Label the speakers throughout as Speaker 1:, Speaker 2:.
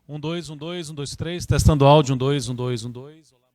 Speaker 1: Um, dois, um, dois, um, dois, três. Testando áudio. Um, dois, um, dois, um, dois. Olá.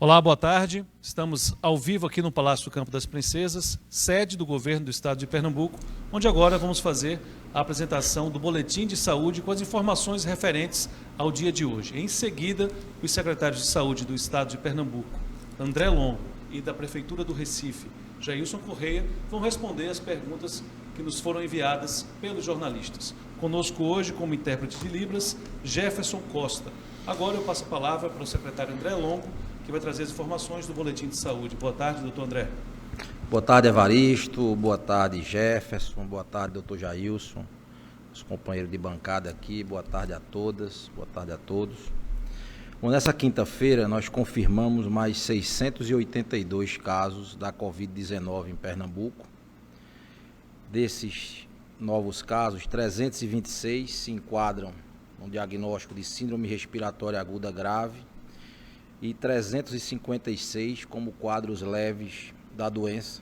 Speaker 1: Olá, boa tarde. Estamos ao vivo aqui no Palácio do Campo das Princesas, sede do governo do estado de Pernambuco, onde agora vamos fazer a apresentação do boletim de saúde com as informações referentes ao dia de hoje. Em seguida, os secretários de saúde do estado de Pernambuco, André Longo, e da Prefeitura do Recife, Jailson Correia, vão responder as perguntas que nos foram enviadas pelos jornalistas. Conosco hoje, como intérprete de Libras, Jefferson Costa. Agora eu passo a palavra para o secretário André Longo, que vai trazer as informações do boletim de saúde. Boa tarde, doutor André.
Speaker 2: Boa tarde, Evaristo. Boa tarde, Jefferson. Boa tarde, doutor Jailson. Os companheiros de bancada aqui. Boa tarde a todas. Boa tarde a todos. Bom, nessa quinta-feira, nós confirmamos mais 682 casos da Covid-19 em Pernambuco. Desses novos casos, 326 se enquadram no diagnóstico de síndrome respiratória aguda grave e 356 como quadros leves da doença.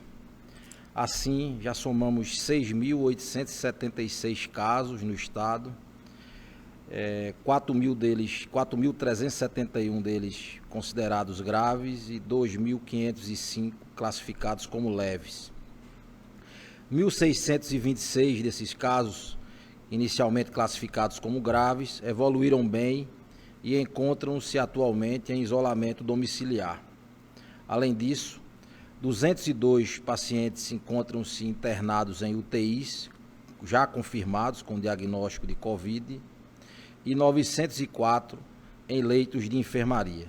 Speaker 2: Assim, já somamos 6.876 casos no estado, 4.371 deles considerados graves e 2.505 classificados como leves. 1.626 desses casos, inicialmente classificados como graves, evoluíram bem e encontram-se atualmente em isolamento domiciliar. Além disso, 202 pacientes encontram-se internados em UTIs, já confirmados com diagnóstico de Covid, e 904 em leitos de enfermaria.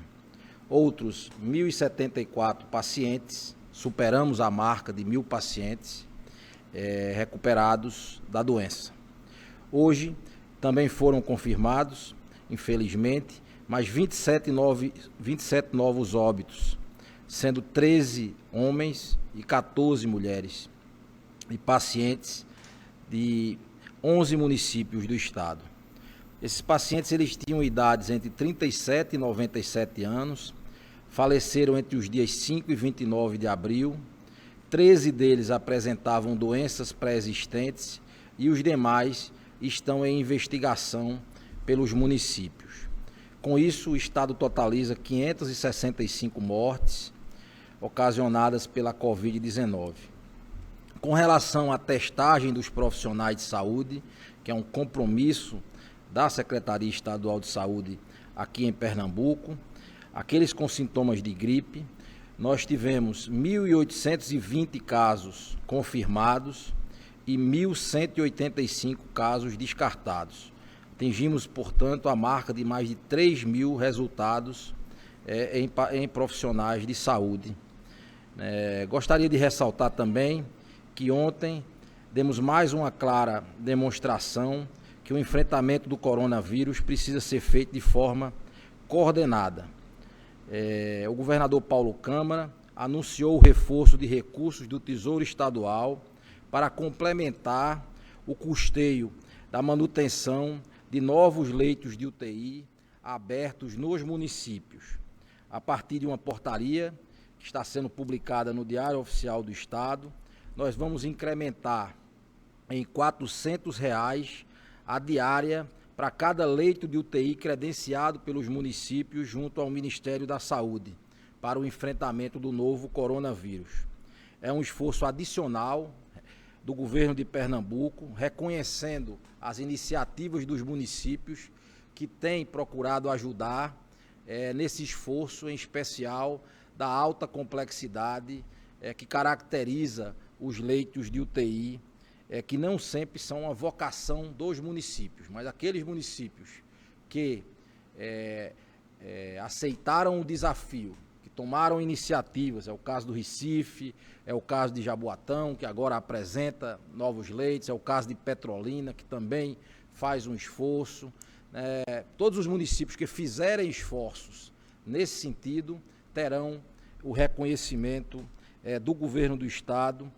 Speaker 2: Outros 1.074 pacientes, superamos a marca de 1.000 pacientes recuperados da doença. Hoje também foram confirmados, infelizmente, mais 27 novos óbitos, sendo 13 homens e 14 mulheres, e pacientes de 11 municípios do estado. Esses pacientes eles tinham idades entre 37 e 97 anos, faleceram entre os dias 5 e 29 de abril, 13 deles apresentavam doenças pré-existentes e os demais estão em investigação pelos municípios. Com isso, o estado totaliza 565 mortes ocasionadas pela Covid-19. Com relação à testagem dos profissionais de saúde, que é um compromisso da Secretaria Estadual de Saúde aqui em Pernambuco, aqueles com sintomas de gripe, nós tivemos 1.820 casos confirmados e 1.185 casos descartados. Atingimos, portanto, a marca de mais de 3.000 resultados em profissionais de saúde. Gostaria de ressaltar também que ontem demos mais uma clara demonstração que o enfrentamento do coronavírus precisa ser feito de forma coordenada. O governador Paulo Câmara anunciou o reforço de recursos do Tesouro Estadual para complementar o custeio da manutenção de novos leitos de UTI abertos nos municípios. A partir de uma portaria que está sendo publicada no Diário Oficial do Estado, nós vamos incrementar em R$ 400 a diária para cada leito de UTI credenciado pelos municípios junto ao Ministério da Saúde para o enfrentamento do novo coronavírus. É um esforço adicional do governo de Pernambuco, reconhecendo as iniciativas dos municípios que têm procurado ajudar nesse esforço, em especial da alta complexidade que caracteriza os leitos de UTI, que não sempre são a vocação dos municípios, mas aqueles municípios que aceitaram o desafio, que tomaram iniciativas, é o caso do Recife, é o caso de Jaboatão, que agora apresenta novos leitos, é o caso de Petrolina, que também faz um esforço. Todos os municípios que fizerem esforços nesse sentido terão o reconhecimento do governo do estado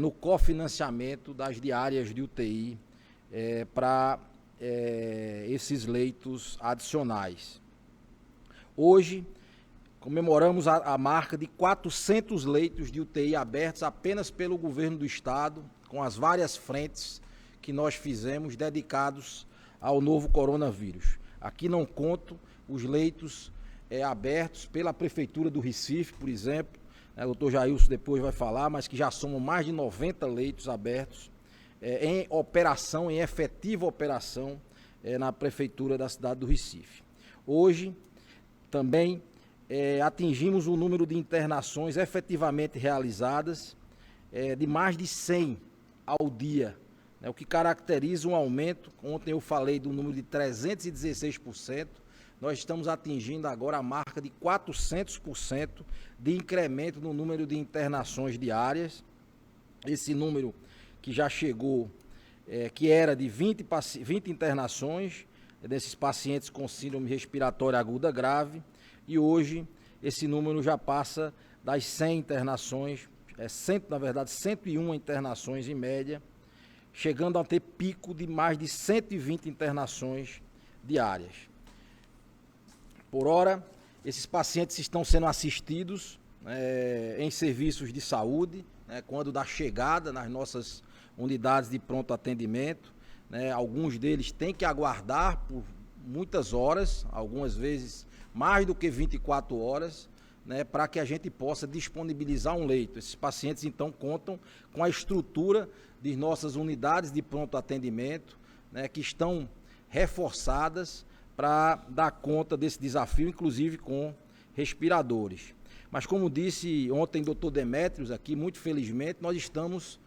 Speaker 2: no cofinanciamento das diárias de UTI para esses leitos adicionais. Hoje, comemoramos a marca de 400 leitos de UTI abertos apenas pelo governo do estado, com as várias frentes que nós fizemos dedicados ao novo coronavírus. Aqui não conto os leitos abertos pela Prefeitura do Recife, por exemplo, o doutor Jailson depois vai falar, mas que já somam mais de 90 leitos abertos em operação, em efetiva operação na Prefeitura da cidade do Recife. Hoje, também atingimos o número de internações efetivamente realizadas de mais de 100 ao dia, o que caracteriza um aumento. Ontem eu falei do número de 316%, nós estamos atingindo agora a marca de 400% de incremento no número de internações diárias. Esse número que já chegou, que era de 20 internações, desses pacientes com síndrome respiratória aguda grave, e hoje esse número já passa das 100 internações, 101 internações em média, chegando a ter pico de mais de 120 internações diárias. Por hora, esses pacientes estão sendo assistidos em serviços de saúde, quando da chegada nas nossas unidades de pronto atendimento. Alguns deles têm que aguardar por muitas horas, algumas vezes mais do que 24 horas, para que a gente possa disponibilizar um leito. Esses pacientes, então, contam com a estrutura de nossas unidades de pronto atendimento, que estão reforçadas para dar conta desse desafio, inclusive com respiradores. Mas, como disse ontem o Dr. Demétrios aqui, muito felizmente, nós estamos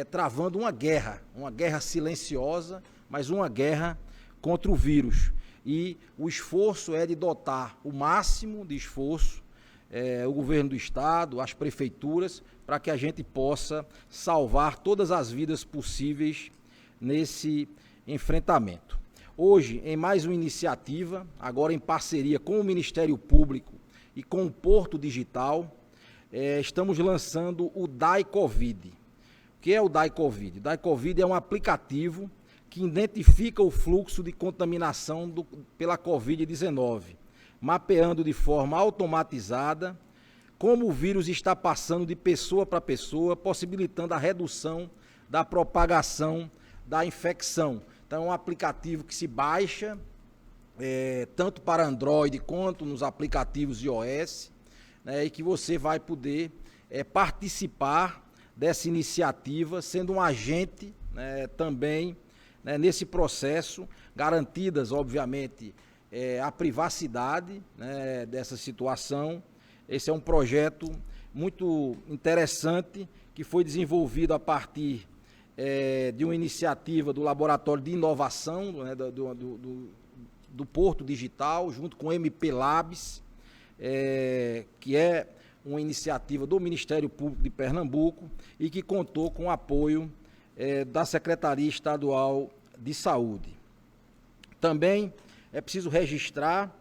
Speaker 2: travando uma guerra silenciosa, mas uma guerra contra o vírus. E o esforço é de dotar o máximo de esforço o governo do estado, as prefeituras, para que a gente possa salvar todas as vidas possíveis nesse enfrentamento. Hoje, em mais uma iniciativa, agora em parceria com o Ministério Público e com o Porto Digital, estamos lançando o DAI Covid. O que é o DAI Covid? O DAI Covid é um aplicativo que identifica o fluxo de contaminação pela Covid-19, mapeando de forma automatizada como o vírus está passando de pessoa para pessoa, possibilitando a redução da propagação da infecção. Então, é um aplicativo que se baixa, tanto para Android quanto nos aplicativos iOS, e que você vai poder participar dessa iniciativa, sendo um agente também nesse processo, garantidas, obviamente, a privacidade dessa situação. Esse é um projeto muito interessante que foi desenvolvido a partir de uma iniciativa do Laboratório de Inovação do Porto Digital, junto com o MP Labs, que é uma iniciativa do Ministério Público de Pernambuco e que contou com o apoio da Secretaria Estadual de Saúde. Também é preciso registrar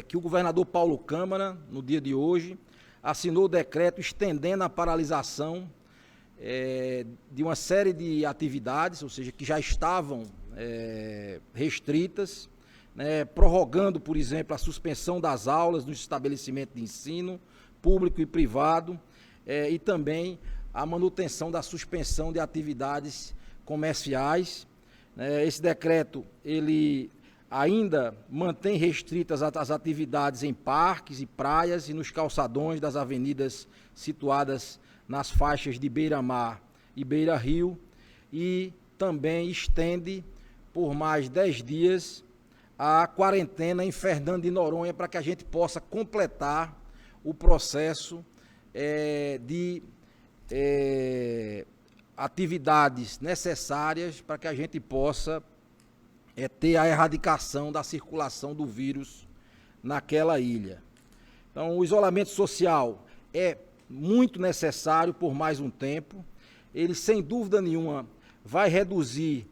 Speaker 2: que o governador Paulo Câmara, no dia de hoje, assinou o decreto estendendo a paralisação de uma série de atividades, ou seja, que já estavam restritas, prorrogando, por exemplo, a suspensão das aulas nos estabelecimentos de ensino, público e privado, e também a manutenção da suspensão de atividades comerciais. Esse decreto, ele ainda mantém restritas as atividades em parques e praias e nos calçadões das avenidas situadas nas faixas de beira-mar e beira-rio, e também estende por mais 10 dias a quarentena em Fernando de Noronha, para que a gente possa completar o processo de atividades necessárias para que a gente possa ter a erradicação da circulação do vírus naquela ilha. Então, o isolamento social é muito necessário por mais um tempo. Ele, sem dúvida nenhuma, vai reduzir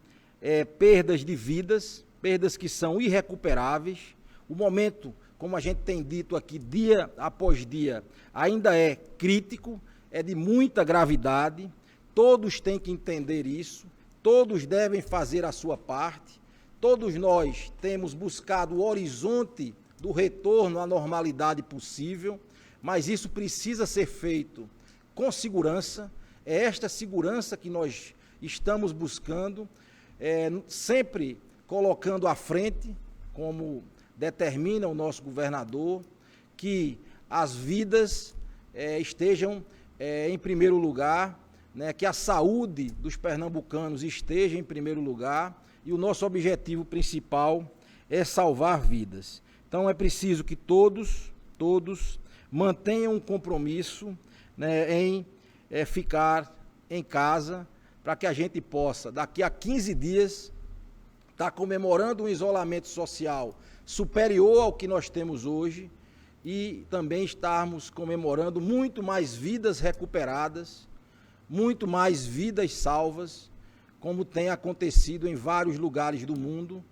Speaker 2: perdas de vidas, perdas que são irrecuperáveis. O momento, como a gente tem dito aqui, dia após dia, ainda é crítico, é de muita gravidade. Todos têm que entender isso, todos devem fazer a sua parte. Todos nós temos buscado o horizonte do retorno à normalidade possível, mas isso precisa ser feito com segurança. É esta segurança que nós estamos buscando, sempre colocando à frente, como determina o nosso governador, que as vidas estejam em primeiro lugar, que a saúde dos pernambucanos esteja em primeiro lugar, e o nosso objetivo principal é salvar vidas. Então, é preciso que todos mantenham um compromisso em ficar em casa, para que a gente possa, daqui a 15 dias, estar comemorando um isolamento social superior ao que nós temos hoje, e também estarmos comemorando muito mais vidas recuperadas, muito mais vidas salvas, como tem acontecido em vários lugares do mundo,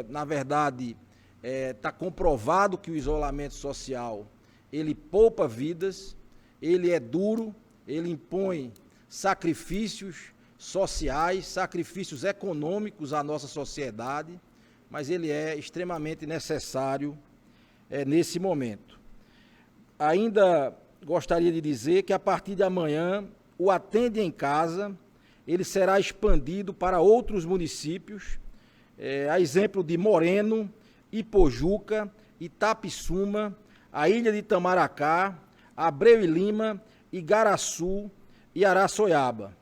Speaker 2: Na verdade, está comprovado que o isolamento social, ele poupa vidas, ele é duro, ele impõe sacrifícios sociais, sacrifícios econômicos à nossa sociedade, mas ele é extremamente necessário nesse momento. Ainda gostaria de dizer que a partir de amanhã, o Atende em Casa, ele será expandido para outros municípios, a exemplo de Moreno, Ipojuca, Itapissuma, a Ilha de Itamaracá, Abreu e Lima, Igaraçu e Araçoiaba.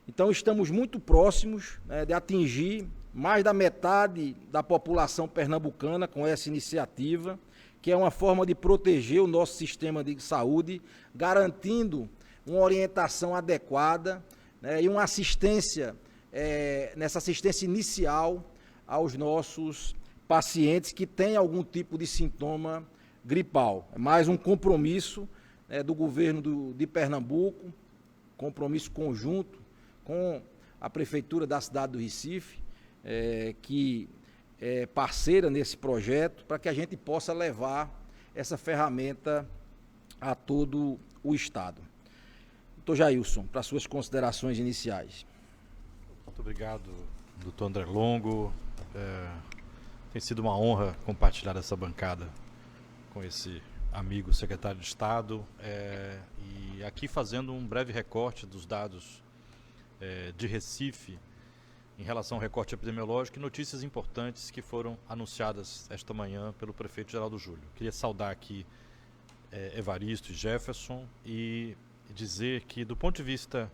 Speaker 2: Então estamos muito próximos de atingir mais da metade da população pernambucana com essa iniciativa, que é uma forma de proteger o nosso sistema de saúde, garantindo uma orientação adequada e uma assistência, nessa assistência inicial aos nossos pacientes que têm algum tipo de sintoma gripal. É mais um compromisso do governo de Pernambuco, compromisso conjunto com a Prefeitura da cidade do Recife, que é parceira nesse projeto, para que a gente possa levar essa ferramenta a todo o Estado. Doutor Jailson, para suas considerações iniciais.
Speaker 3: Muito obrigado, doutor André Longo. Tem sido uma honra compartilhar essa bancada com esse amigo secretário de Estado, e aqui fazendo um breve recorte dos dados de Recife em relação ao recorte epidemiológico e notícias importantes que foram anunciadas esta manhã pelo prefeito Geraldo Júlio. Queria saudar aqui Evaristo e Jefferson e dizer que, do ponto de vista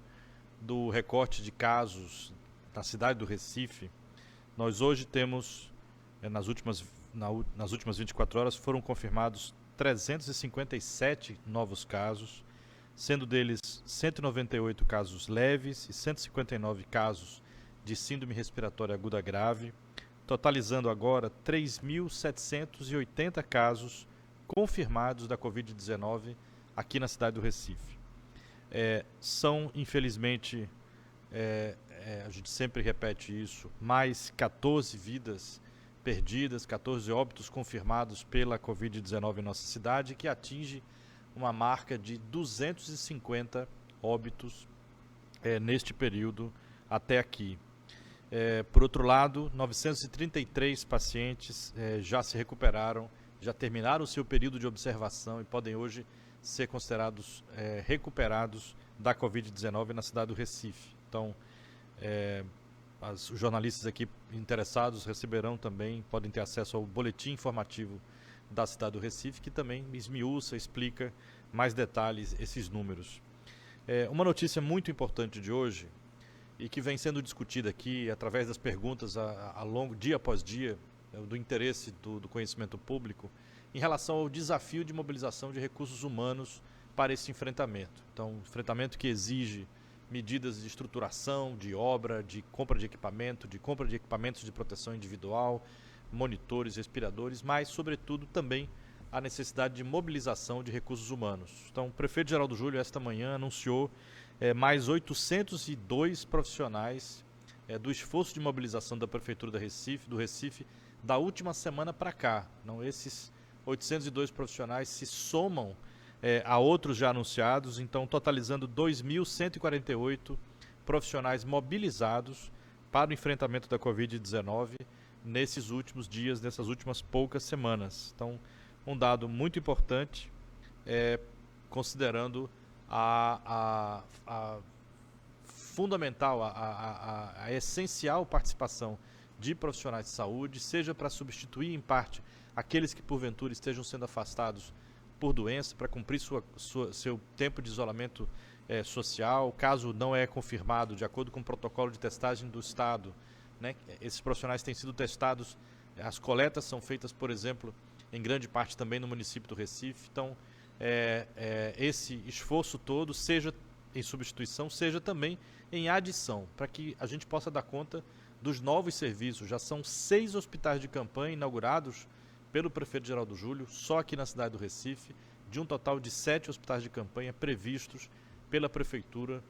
Speaker 3: do recorte de casos na cidade do Recife, nós hoje temos, nas últimas 24 horas, foram confirmados 357 novos casos, sendo deles 198 casos leves e 159 casos de síndrome respiratória aguda grave, totalizando agora 3.780 casos confirmados da Covid-19 aqui na cidade do Recife. São, infelizmente, a gente sempre repete isso, mais 14 vidas perdidas, 14 óbitos confirmados pela Covid-19 em nossa cidade, que atinge uma marca de 250 óbitos neste período até aqui. Por outro lado, 933 pacientes já se recuperaram, já terminaram o seu período de observação e podem hoje ser considerados recuperados da Covid-19 na cidade do Recife. Então, os jornalistas aqui interessados receberão também, podem ter acesso ao boletim informativo da cidade do Recife, que também esmiuça, explica mais detalhes esses números. Uma notícia muito importante de hoje, e que vem sendo discutida aqui através das perguntas dia após dia, do interesse do conhecimento público, em relação ao desafio de mobilização de recursos humanos para esse enfrentamento. Então, um enfrentamento que exige medidas de estruturação, de obra, de compra de equipamentos de proteção individual, monitores, respiradores, mas, sobretudo, também a necessidade de mobilização de recursos humanos. Então, o prefeito Geraldo Júlio, esta manhã, anunciou mais 802 profissionais do esforço de mobilização da Prefeitura do Recife, da última semana para cá. Então, esses 802 profissionais se somam a outros já anunciados, então totalizando 2.148 profissionais mobilizados para o enfrentamento da Covid-19 nesses últimos dias, nessas últimas poucas semanas. Então, um dado muito importante, considerando a fundamental, a essencial participação de profissionais de saúde, seja para substituir em parte aqueles que porventura estejam sendo afastados por doença, para cumprir seu tempo de isolamento social, caso não é confirmado, de acordo com o protocolo de testagem do Estado, né? Esses profissionais têm sido testados, as coletas são feitas, por exemplo, em grande parte também no município do Recife. Então, esse esforço todo, seja em substituição, seja também em adição, para que a gente possa dar conta dos novos serviços. Já são 6 hospitais de campanha inaugurados pelo prefeito Geraldo Júlio, só aqui na cidade do Recife, de um total de 7 hospitais de campanha previstos pela prefeitura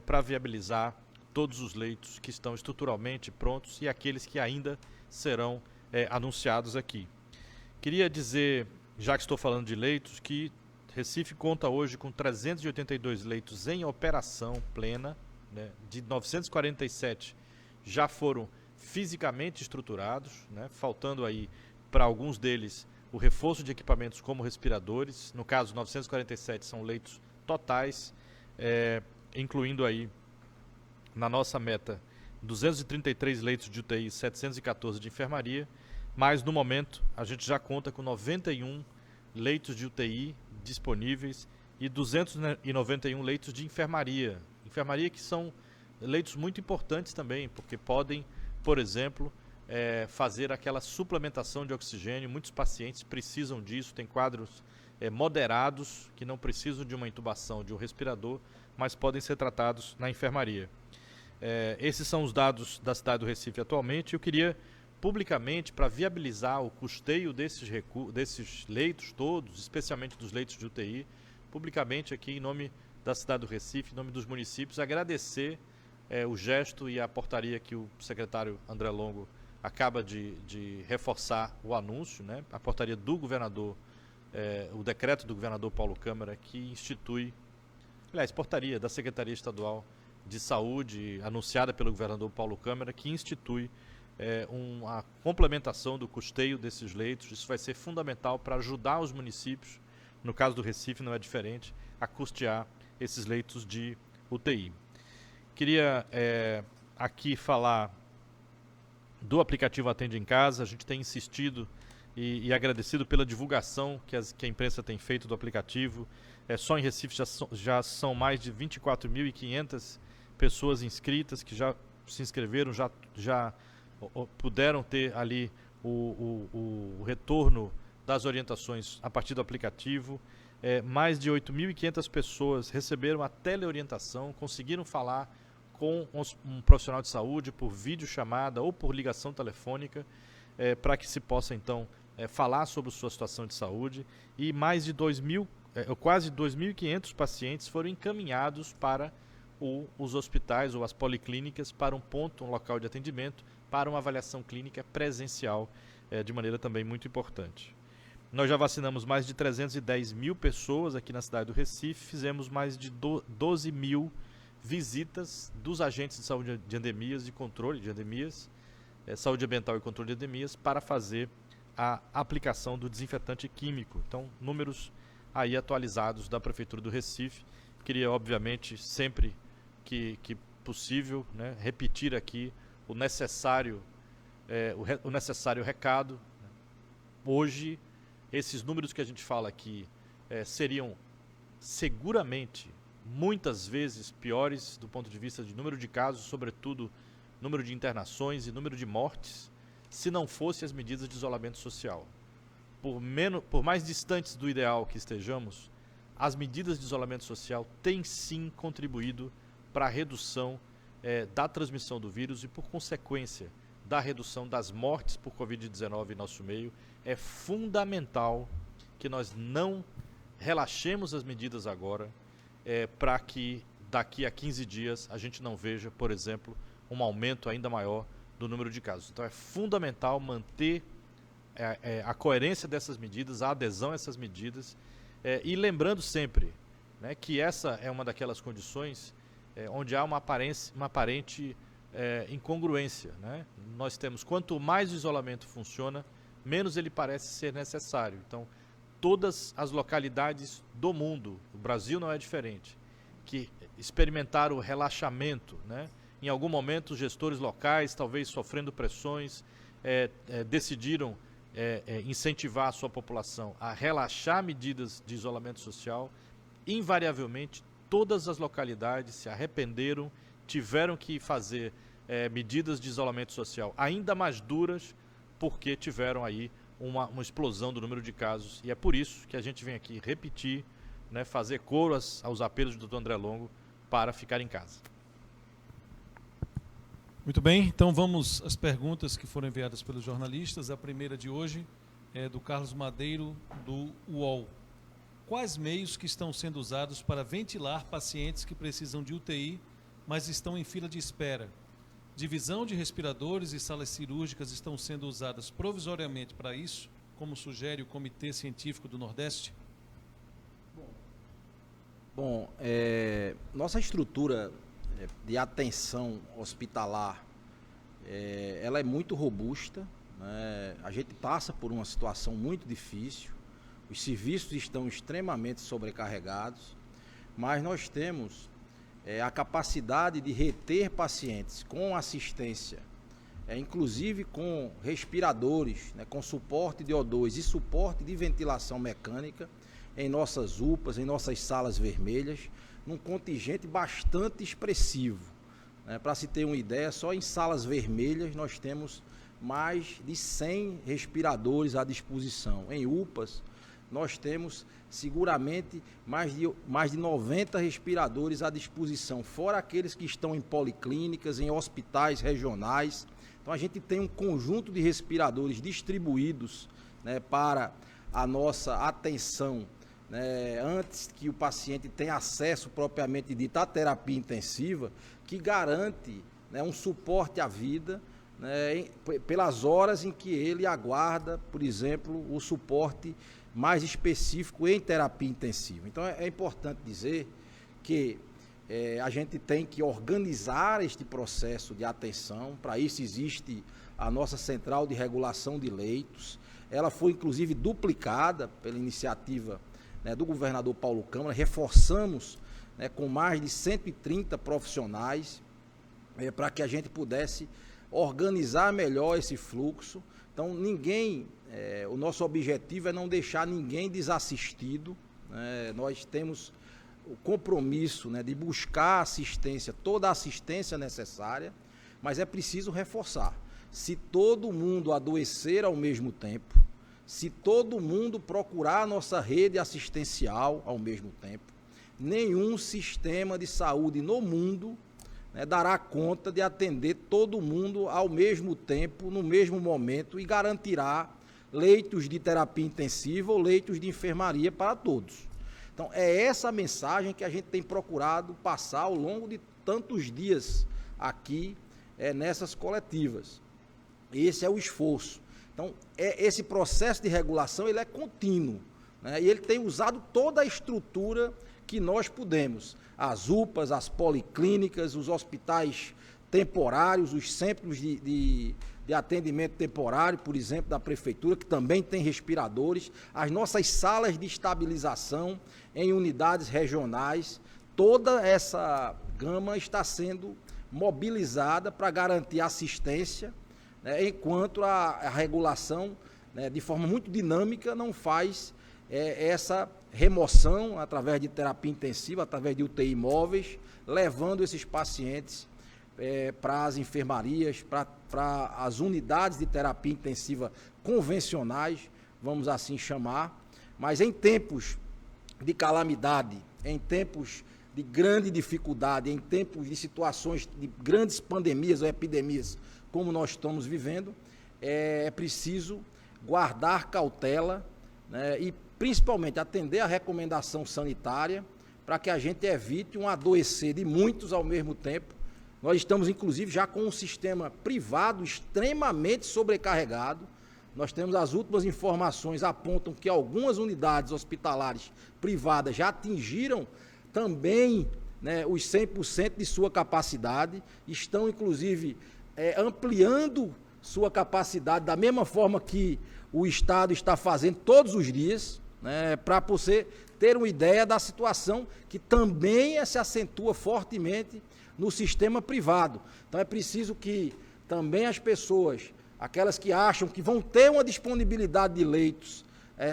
Speaker 3: para viabilizar todos os leitos que estão estruturalmente prontos e aqueles que ainda serão anunciados aqui. Queria dizer, já que estou falando de leitos, que Recife conta hoje com 382 leitos em operação plena, né, de 947 já foram fisicamente estruturados, né, faltando aí para alguns deles o reforço de equipamentos como respiradores. No caso, 947 são leitos totais, incluindo aí, na nossa meta, 233 leitos de UTI, 714 de enfermaria, mas no momento a gente já conta com 91 leitos de UTI disponíveis e 291 leitos de enfermaria. Enfermaria que são leitos muito importantes também, porque podem, por exemplo, fazer aquela suplementação de oxigênio. Muitos pacientes precisam disso, tem quadros moderados que não precisam de uma intubação, de um respirador, mas podem ser tratados na enfermaria. Esses são os dados da cidade do Recife atualmente. Eu queria publicamente, para viabilizar o custeio desses leitos todos, especialmente dos leitos de UTI, publicamente aqui em nome da cidade do Recife, em nome dos municípios, agradecer o gesto e a portaria que o secretário André Longo acaba de reforçar o anúncio, né? A portaria do governador, o decreto do governador Paulo Câmara, que institui, aliás, portaria da Secretaria Estadual de Saúde, anunciada pelo governador Paulo Câmara, que institui a complementação do custeio desses leitos. Isso vai ser fundamental para ajudar os municípios, no caso do Recife não é diferente, a custear esses leitos de UTI. Queria aqui falar do aplicativo Atende em Casa. A gente tem insistido e agradecido pela divulgação que a imprensa tem feito do aplicativo. Só em Recife já são mais de 24.500 pessoas inscritas que já se inscreveram, já puderam ter ali o retorno das orientações a partir do aplicativo. Mais de 8.500 pessoas receberam a teleorientação, conseguiram falar com um profissional de saúde por videochamada ou por ligação telefônica, para que se possa então falar sobre sua situação de saúde. E mais de quase 2.500 pacientes foram encaminhados para os hospitais ou as policlínicas, para um local de atendimento, para uma avaliação clínica presencial, de maneira também muito importante. Nós já vacinamos mais de 310 mil pessoas aqui na cidade do Recife, fizemos mais de 12 mil visitas dos agentes de saúde de endemias, de controle de endemias, saúde ambiental e controle de endemias, para fazer a aplicação do desinfetante químico. Então, números aí atualizados da Prefeitura do Recife. Queria, obviamente, sempre que possível, né, repetir aqui o necessário recado. Hoje, esses números que a gente fala aqui seriam seguramente muitas vezes piores do ponto de vista de número de casos, sobretudo número de internações e número de mortes, se não fossem as medidas de isolamento social. Por mais distantes do ideal que estejamos, as medidas de isolamento social têm sim contribuído para a redução da transmissão do vírus e, por consequência, da redução das mortes por Covid-19 em nosso meio. É fundamental que nós não relaxemos as medidas agora, para que daqui a 15 dias a gente não veja, por exemplo, um aumento ainda maior do número de casos. Então é fundamental manter a coerência dessas medidas, a adesão a essas medidas, e lembrando sempre, né, que essa é uma daquelas condições onde há uma aparente incongruência, né? Nós temos, quanto mais o isolamento funciona, menos ele parece ser necessário. Então, todas as localidades do mundo, o Brasil não é diferente, que experimentaram o relaxamento, né? Em algum momento, os gestores locais, talvez sofrendo pressões, decidiram incentivar a sua população a relaxar medidas de isolamento social. Invariavelmente, todas as localidades se arrependeram, tiveram que fazer medidas de isolamento social ainda mais duras, porque tiveram aí uma explosão do número de casos. E é por isso que a gente vem aqui repetir, né, fazer coro aos apelos do Dr. André Longo para ficar em casa.
Speaker 1: Muito bem, então vamos às perguntas que foram enviadas pelos jornalistas. A primeira de hoje é do Carlos Madeiro, do UOL. Quais meios que estão sendo usados para ventilar pacientes que precisam de UTI, mas estão em fila de espera? Divisão de respiradores e salas cirúrgicas estão sendo usadas provisoriamente para isso, como sugere o Comitê Científico do Nordeste?
Speaker 2: Bom, nossa estrutura de atenção hospitalar, ela é muito robusta, né? A gente passa por uma situação muito difícil, os serviços estão extremamente sobrecarregados, mas nós temos a capacidade de reter pacientes com assistência, inclusive com respiradores, né, com suporte de O2 e suporte de ventilação mecânica em nossas UPAs, em nossas salas vermelhas, num contingente bastante expressivo. Para se ter uma ideia, só em salas vermelhas nós temos mais de 100 respiradores à disposição. Em UPAs, nós temos seguramente mais de 90 respiradores à disposição, fora aqueles que estão em policlínicas, em hospitais regionais. Então a gente tem um conjunto de respiradores distribuídos, né, para a nossa atenção, né, antes que o paciente tenha acesso propriamente dito à terapia intensiva, que garante, né, um suporte à vida, né, pelas horas em que ele aguarda, por exemplo, o suporte mais específico em terapia intensiva. Então é importante dizer que a gente tem que organizar este processo de atenção. Para isso existe a nossa central de regulação de leitos. Ela foi inclusive duplicada pela iniciativa, né, do governador Paulo Câmara. Reforçamos, né, com mais de 130 profissionais para que a gente pudesse organizar melhor esse fluxo. Então o nosso objetivo é não deixar ninguém desassistido, né? Nós temos o compromisso, né, de buscar assistência, toda a assistência necessária, mas é preciso reforçar. Se todo mundo adoecer ao mesmo tempo, se todo mundo procurar a nossa rede assistencial ao mesmo tempo, nenhum sistema de saúde no mundo, né, dará conta de atender todo mundo ao mesmo tempo, no mesmo momento, e garantirá leitos de terapia intensiva ou leitos de enfermaria para todos. Então, é essa mensagem que a gente tem procurado passar ao longo de tantos dias aqui nessas coletivas. Esse é o esforço. Então, esse processo de regulação ele é contínuo, né, e ele tem usado toda a estrutura que nós pudemos. As UPAs, as policlínicas, os hospitais temporários, os centros de atendimento temporário, por exemplo, da prefeitura, que também tem respiradores, as nossas salas de estabilização em unidades regionais, toda essa gama está sendo mobilizada para garantir assistência, né, enquanto a regulação, né, de forma muito dinâmica, não faz essa remoção através de terapia intensiva, através de UTI móveis, levando esses pacientes para as enfermarias, para as unidades de terapia intensiva convencionais, vamos assim chamar. Mas em tempos de calamidade, em tempos de grande dificuldade, em tempos de situações de grandes pandemias ou epidemias, como nós estamos vivendo, é preciso guardar cautela, né, e principalmente atender a recomendação sanitária para que a gente evite um adoecer de muitos ao mesmo tempo. Nós estamos, inclusive, já com um sistema privado extremamente sobrecarregado. Nós temos as últimas informações apontam que algumas unidades hospitalares privadas já atingiram também, né, os 100% de sua capacidade, estão, inclusive, ampliando sua capacidade da mesma forma que o Estado está fazendo todos os dias, né, para você ter uma ideia da situação que também se acentua fortemente no sistema privado. Então é preciso que também as pessoas, aquelas que acham que vão ter uma disponibilidade de leitos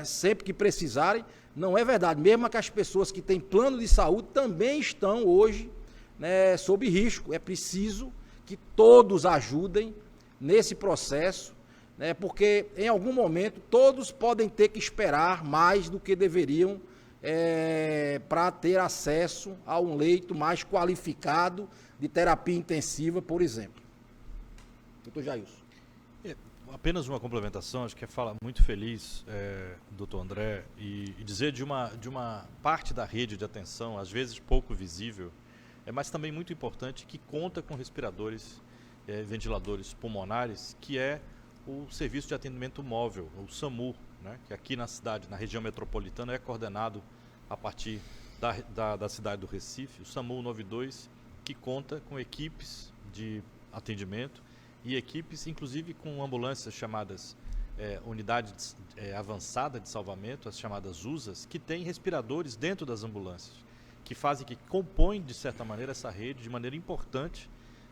Speaker 2: sempre que precisarem, não é verdade. Mesmo que as pessoas que têm plano de saúde também estão hoje, né, sob risco. É preciso que todos ajudem nesse processo, né, porque em algum momento todos podem ter que esperar mais do que deveriam para ter acesso a um leito mais qualificado de terapia intensiva, por exemplo. Doutor Jailson.
Speaker 3: Apenas uma complementação, acho que é fala muito feliz, doutor André, e dizer de uma parte da rede de atenção, às vezes pouco visível, mas também muito importante, que conta com respiradores ventiladores pulmonares, que é o Serviço de Atendimento Móvel, o SAMU, né, que aqui na cidade, na região metropolitana, é coordenado a partir da cidade do Recife, o SAMU 92, que conta com equipes de atendimento e equipes, inclusive, com ambulâncias chamadas unidades avançada de salvamento, as chamadas USAs, que têm respiradores dentro das ambulâncias, que fazem, que compõem, de certa maneira, essa rede de maneira importante.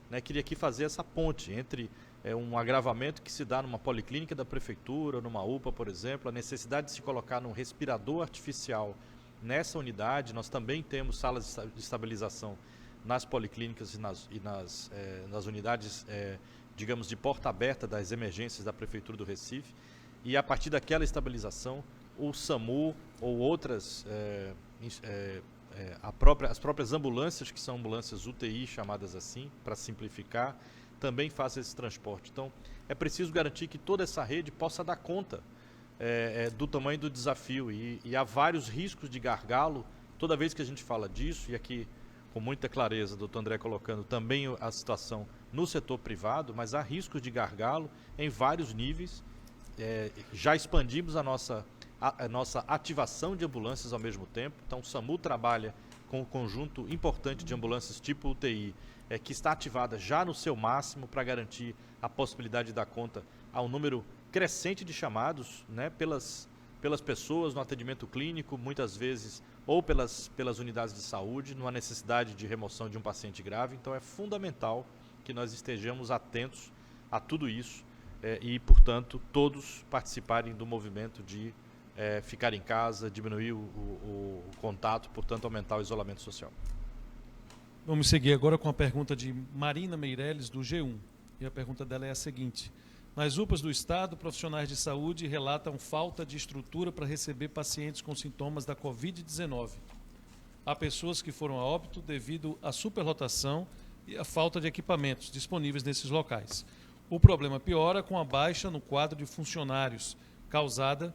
Speaker 3: Né, queria aqui fazer essa ponte entre um agravamento que se dá numa policlínica da prefeitura, numa UPA, por exemplo, a necessidade de se colocar num respirador artificial nessa unidade. Nós também temos salas de estabilização nas policlínicas e nas unidades, digamos, de porta aberta das emergências da Prefeitura do Recife, e a partir daquela estabilização, o SAMU ou outras, as próprias ambulâncias, que são ambulâncias UTI, chamadas assim, para simplificar, também fazem esse transporte. Então, é preciso garantir que toda essa rede possa dar conta do tamanho do desafio, e há vários riscos de gargalo toda vez que a gente fala disso, e aqui com muita clareza, doutor André colocando também a situação no setor privado, mas há riscos de gargalo em vários níveis. Já expandimos a nossa ativação de ambulâncias ao mesmo tempo. Então, o SAMU trabalha com um conjunto importante de ambulâncias tipo UTI, que está ativada já no seu máximo para garantir a possibilidade de dar conta a um número crescente de chamados, né, pelas pessoas no atendimento clínico, muitas vezes, ou pelas unidades de saúde, numa necessidade de remoção de um paciente grave. Então, é fundamental que nós estejamos atentos a tudo isso e, portanto, todos participarem do movimento de ficar em casa, diminuir o contato, portanto, aumentar o isolamento social.
Speaker 1: Vamos seguir agora com a pergunta de Marina Meirelles, do G1. E a pergunta dela é a seguinte: nas UPAs do Estado, profissionais de saúde relatam falta de estrutura para receber pacientes com sintomas da Covid-19. Há pessoas que foram a óbito devido à superlotação e à falta de equipamentos disponíveis nesses locais. O problema piora com a baixa no quadro de funcionários, causada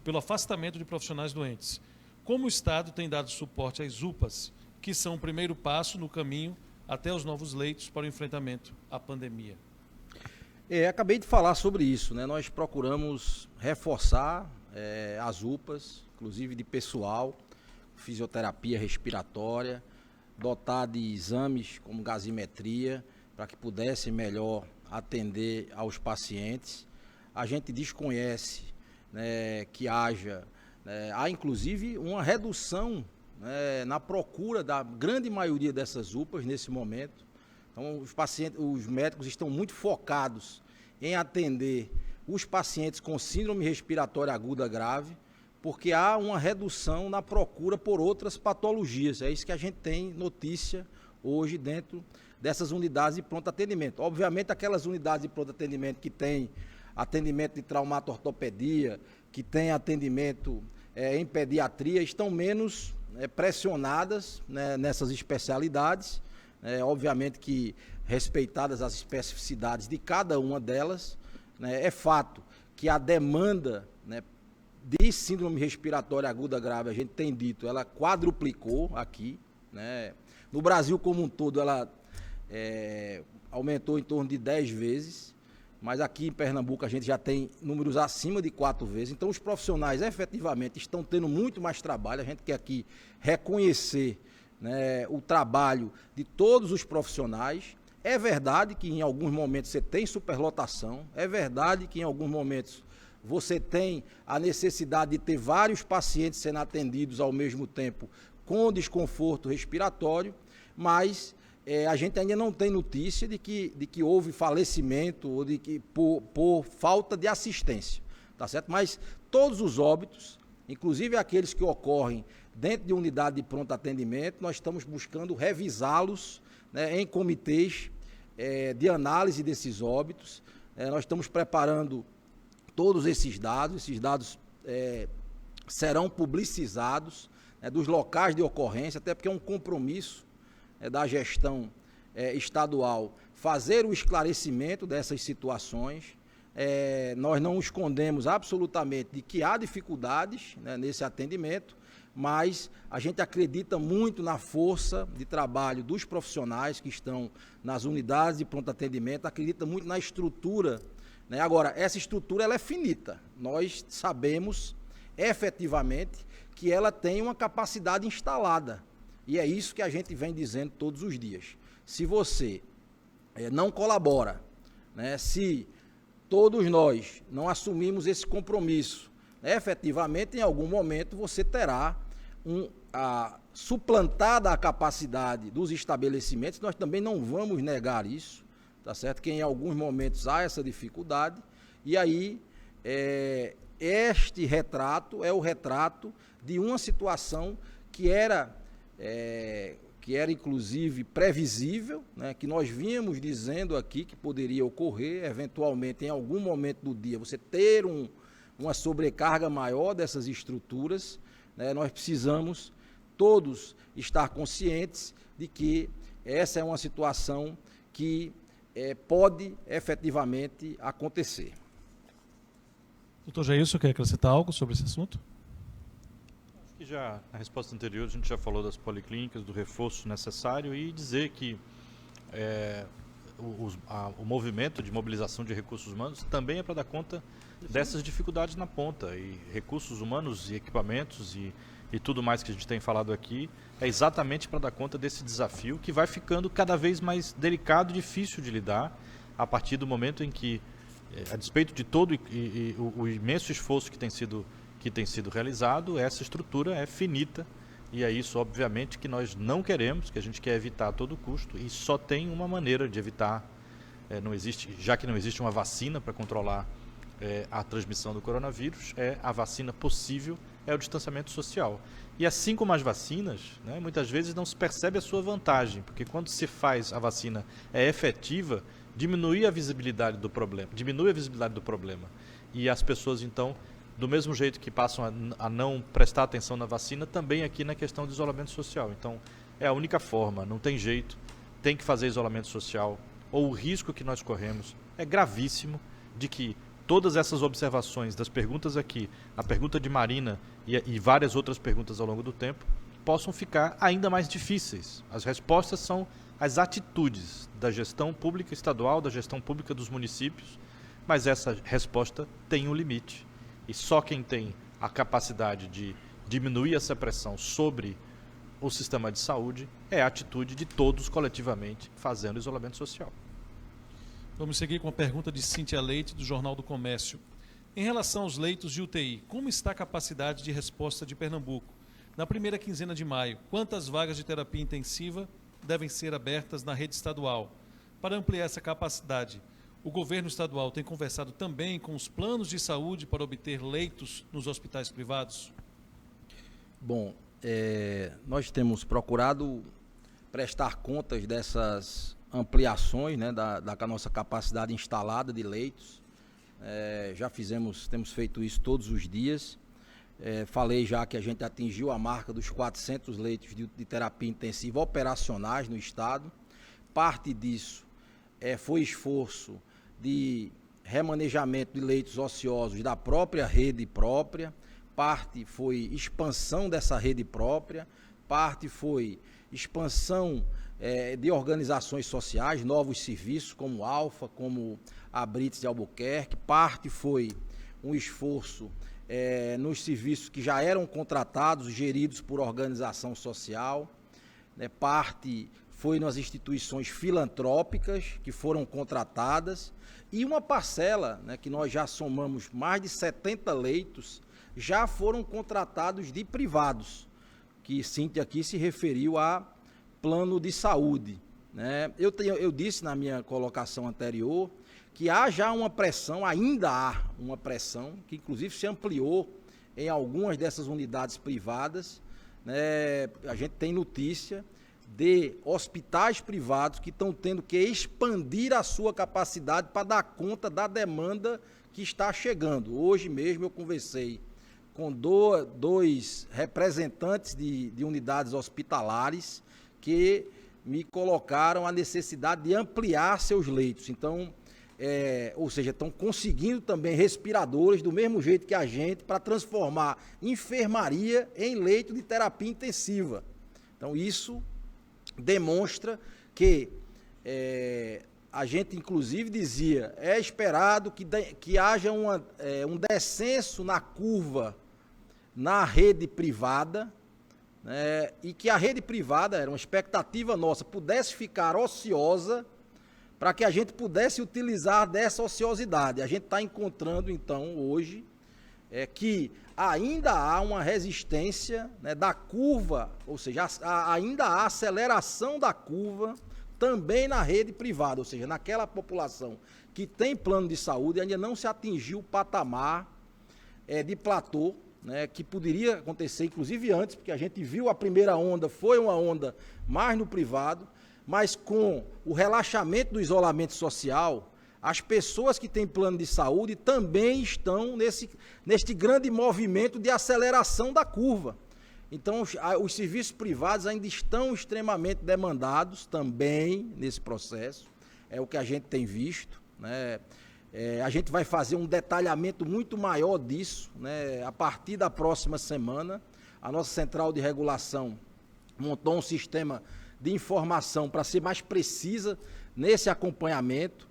Speaker 1: pelo afastamento de profissionais doentes. Como o Estado tem dado suporte às UPAs, que são o primeiro passo no caminho até os novos leitos para o enfrentamento à pandemia?
Speaker 2: Acabei de falar sobre isso, né? Nós procuramos reforçar as UPAs, inclusive de pessoal, fisioterapia respiratória, dotar de exames como gazimetria, para que pudessem melhor atender aos pacientes. A gente desconhece, né, que há inclusive uma redução, né, na procura da grande maioria dessas UPAs nesse momento. Então, os médicos estão muito focados em atender os pacientes com síndrome respiratória aguda grave, porque há uma redução na procura por outras patologias. É isso que a gente tem notícia hoje dentro dessas unidades de pronto atendimento. Obviamente, aquelas unidades de pronto atendimento que têm atendimento de traumato-ortopedia, que têm atendimento em pediatria, estão menos pressionadas, né, nessas especialidades. Obviamente que respeitadas as especificidades de cada uma delas, né, é fato que a demanda, né, de síndrome respiratória aguda grave, a gente tem dito, ela quadruplicou aqui, né? No Brasil como um todo, ela aumentou em torno de 10 vezes, mas aqui em Pernambuco a gente já tem números acima de 4 vezes. Então, os profissionais efetivamente estão tendo muito mais trabalho. A gente quer aqui reconhecer, né, o trabalho de todos os profissionais. É verdade que em alguns momentos você tem superlotação, é verdade que em alguns momentos você tem a necessidade de ter vários pacientes sendo atendidos ao mesmo tempo com desconforto respiratório, mas a gente ainda não tem notícia de que houve falecimento ou de que por falta de assistência, tá certo? Mas todos os óbitos, inclusive aqueles que ocorrem dentro de unidade de pronto atendimento, nós estamos buscando revisá-los, né, em comitês de análise desses óbitos. Nós estamos preparando todos esses dados serão publicizados, né, dos locais de ocorrência, até porque é um compromisso da gestão estadual fazer o esclarecimento dessas situações. Nós não escondemos absolutamente de que há dificuldades, né, nesse atendimento, mas a gente acredita muito na força de trabalho dos profissionais que estão nas unidades de pronto atendimento, acredita muito na estrutura, né? Agora, essa estrutura ela é finita, nós sabemos efetivamente que ela tem uma capacidade instalada, e é isso que a gente vem dizendo todos os dias. Se você não colabora, né, se todos nós não assumimos esse compromisso, efetivamente, em algum momento, você terá suplantada a capacidade dos estabelecimentos, nós também não vamos negar isso, tá certo? Que em alguns momentos há essa dificuldade, e aí este retrato é o retrato de uma situação que era inclusive previsível, né, que nós vínhamos dizendo aqui que poderia ocorrer, eventualmente, em algum momento do dia, você ter uma sobrecarga maior dessas estruturas, né, nós precisamos todos estar conscientes de que essa é uma situação que pode efetivamente acontecer.
Speaker 1: Doutor Jailson, quer acrescentar algo sobre esse assunto?
Speaker 3: Que já na resposta anterior a gente já falou das policlínicas, do reforço necessário e dizer que o movimento de mobilização de recursos humanos também é para dar conta dessas dificuldades na ponta, e recursos humanos e equipamentos e tudo mais que a gente tem falado aqui é exatamente para dar conta desse desafio que vai ficando cada vez mais delicado e difícil de lidar a partir do momento em que, a despeito de todo o imenso esforço que tem sido realizado, essa estrutura é finita, e é isso, obviamente, que nós não queremos, que a gente quer evitar a todo custo, e só tem uma maneira de evitar, já que não existe uma vacina para controlar a transmissão do coronavírus, a vacina possível é o distanciamento social. E assim como as vacinas, né, muitas vezes não se percebe a sua vantagem, porque quando se faz a vacina efetiva, diminui a visibilidade do problema, e as pessoas, então, do mesmo jeito que passam a não prestar atenção na vacina, também aqui na questão do isolamento social. Então, é a única forma, não tem jeito, tem que fazer isolamento social, ou o risco que nós corremos é gravíssimo de que todas essas observações das perguntas aqui, a pergunta de Marina e várias outras perguntas ao longo do tempo, possam ficar ainda mais difíceis. As respostas são as atitudes da gestão pública estadual, da gestão pública dos municípios, mas essa resposta tem um limite. E só quem tem a capacidade de diminuir essa pressão sobre o sistema de saúde é a atitude de todos coletivamente fazendo isolamento social.
Speaker 1: Vamos seguir com a pergunta de Cíntia Leite, do Jornal do Comércio. Em relação aos leitos de UTI, como está a capacidade de resposta de Pernambuco? Na primeira quinzena de maio, quantas vagas de terapia intensiva devem ser abertas na rede estadual? Para ampliar essa capacidade, o governo estadual tem conversado também com os planos de saúde para obter leitos nos hospitais privados?
Speaker 2: Bom, nós temos procurado prestar contas dessas ampliações, né, da nossa capacidade instalada de leitos. Temos feito isso todos os dias. Falei já que a gente atingiu a marca dos 400 leitos de terapia intensiva operacionais no estado. Parte disso foi esforço de remanejamento de leitos ociosos da própria rede própria, parte foi expansão dessa rede própria, parte foi expansão de organizações sociais, novos serviços como Alfa, como a Brits de Albuquerque, parte foi um esforço nos serviços que já eram contratados, geridos por organização social, né, parte foi nas instituições filantrópicas que foram contratadas, e uma parcela, né, que nós já somamos mais de 70 leitos, já foram contratados de privados, que Cíntia aqui se referiu a plano de saúde, né? Eu disse na minha colocação anterior que há já uma pressão, ainda há uma pressão, que inclusive se ampliou em algumas dessas unidades privadas, né? A gente tem notícia de hospitais privados que estão tendo que expandir a sua capacidade para dar conta da demanda que está chegando. Hoje mesmo eu conversei com dois representantes de unidades hospitalares que me colocaram a necessidade de ampliar seus leitos. Então, ou seja, estão conseguindo também respiradores do mesmo jeito que a gente para transformar enfermaria em leito de terapia intensiva. Então isso demonstra que a gente inclusive dizia, é esperado que haja um descenso na curva na rede privada, e que a rede privada, era uma expectativa nossa, pudesse ficar ociosa para que a gente pudesse utilizar dessa ociosidade. A gente está encontrando, então, hoje, que ainda há uma resistência, né, da curva, ou seja, ainda há aceleração da curva também na rede privada, ou seja, naquela população que tem plano de saúde, ainda não se atingiu o patamar de platô, né, que poderia acontecer, inclusive antes, porque a gente viu a primeira onda, foi uma onda mais no privado, mas com o relaxamento do isolamento social, as pessoas que têm plano de saúde também estão neste grande movimento de aceleração da curva. Então, os serviços privados ainda estão extremamente demandados também nesse processo, é o que a gente tem visto, né? A gente vai fazer um detalhamento muito maior disso, né, a partir da próxima semana. A nossa central de regulação montou um sistema de informação para ser mais precisa nesse acompanhamento.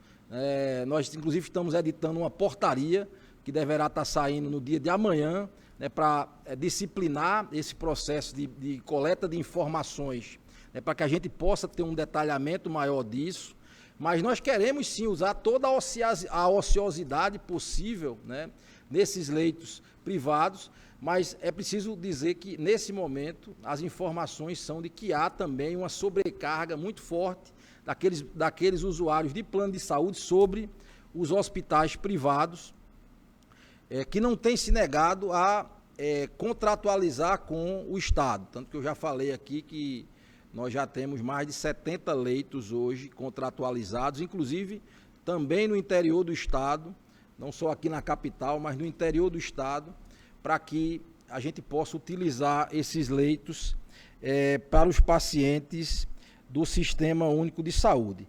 Speaker 2: Nós, inclusive, estamos editando uma portaria que deverá estar saindo no dia de amanhã, né, para disciplinar esse processo de coleta de informações, né, para que a gente possa ter um detalhamento maior disso. Mas nós queremos sim usar toda a ociosidade possível, né, nesses leitos privados, mas é preciso dizer que nesse momento as informações são de que há também uma sobrecarga muito forte daqueles usuários de plano de saúde sobre os hospitais privados, que não têm se negado a contratualizar com o Estado. Tanto que eu já falei aqui que nós já temos mais de 70 leitos hoje contratualizados, inclusive também no interior do Estado, não só aqui na capital, mas no interior do Estado, para que a gente possa utilizar esses leitos para os pacientes do Sistema Único de Saúde.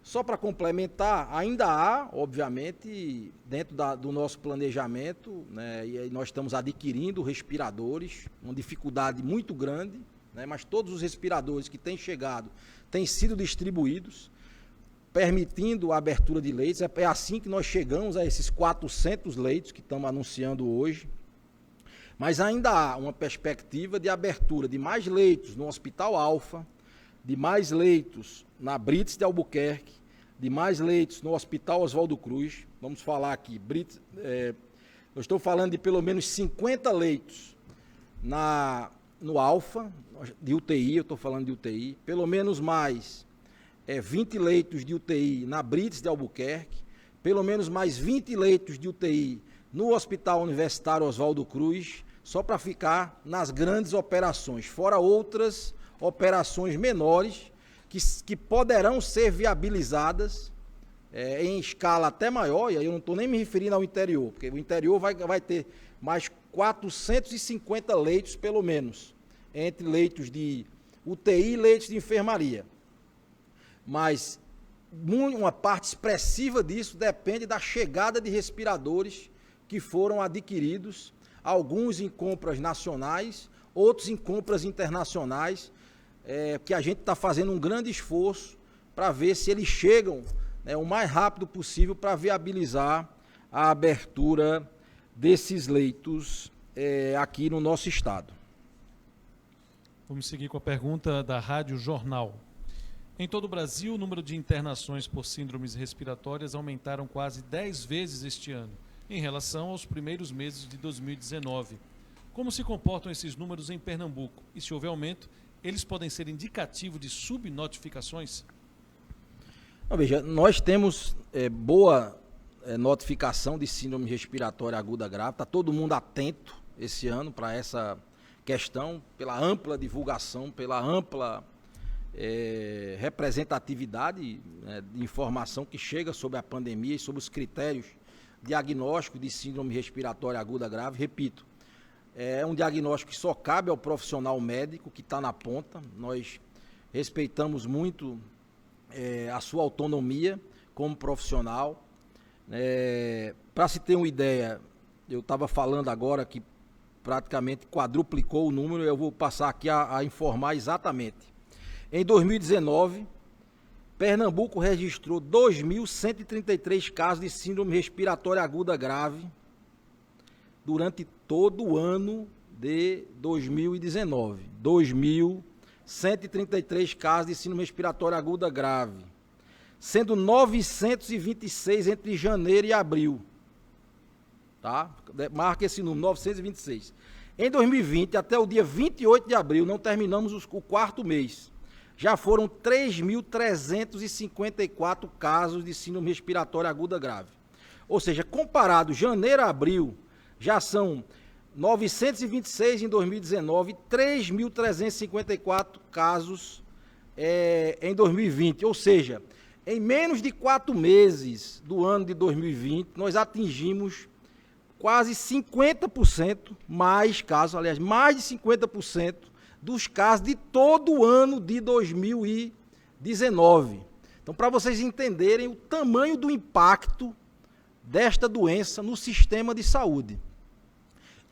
Speaker 2: Só para complementar, ainda há, obviamente, dentro do nosso planejamento, né, e nós estamos adquirindo respiradores, uma dificuldade muito grande, né, mas todos os respiradores que têm chegado têm sido distribuídos, permitindo a abertura de leitos. É assim que nós chegamos a esses 400 leitos que estamos anunciando hoje. Mas ainda há uma perspectiva de abertura de mais leitos no Hospital Alfa, de mais leitos na Brits de Albuquerque, de mais leitos no Hospital Oswaldo Cruz. Vamos falar aqui, eu estou falando de pelo menos 50 leitos no Alfa, de UTI, eu estou falando de UTI, pelo menos mais 20 leitos de UTI na Brits de Albuquerque, pelo menos mais 20 leitos de UTI no Hospital Universitário Oswaldo Cruz, só para ficar nas grandes operações, fora outras operações menores que poderão ser viabilizadas em escala até maior, e aí eu não estou nem me referindo ao interior, porque o interior vai ter mais 450 leitos, pelo menos, entre leitos de UTI e leitos de enfermaria. Mas uma parte expressiva disso depende da chegada de respiradores que foram adquiridos, alguns em compras nacionais, outros em compras internacionais, que a gente está fazendo um grande esforço para ver se eles chegam, né, o mais rápido possível para viabilizar a abertura desses leitos aqui no nosso estado.
Speaker 1: Vamos seguir com a pergunta da Rádio Jornal. Em todo o Brasil, o número de internações por síndromes respiratórias aumentaram quase 10 vezes este ano, em relação aos primeiros meses de 2019. Como se comportam esses números em Pernambuco? E se houver aumento, eles podem ser indicativo de subnotificações?
Speaker 2: Não, veja, nós temos boa notificação de síndrome respiratória aguda grave, está todo mundo atento esse ano para essa questão, pela ampla divulgação, pela ampla representatividade de informação que chega sobre a pandemia e sobre os critérios diagnóstico de síndrome respiratória aguda grave. Repito, é um diagnóstico que só cabe ao profissional médico que está na ponta. Nós respeitamos muito a sua autonomia como profissional, Para se ter uma ideia, eu estava falando agora que praticamente quadruplicou o número, eu vou passar aqui a informar exatamente. Em 2019, Pernambuco registrou 2.133 casos de síndrome respiratória aguda grave durante todo o ano de 2019. 2.133 casos de síndrome respiratória aguda grave, sendo 926 entre janeiro e abril. Tá? Marca esse número, 926. Em 2020, até o dia 28 de abril, não terminamos o quarto mês, já foram 3.354 casos de síndrome respiratória aguda grave. Ou seja, comparado janeiro a abril, já são 926 em 2019, 3.354 casos em 2020. Ou seja, em menos de 4 meses do ano de 2020, nós atingimos quase 50% mais casos, aliás, mais de 50% dos casos de todo o ano de 2019. Então, para vocês entenderem o tamanho do impacto desta doença no sistema de saúde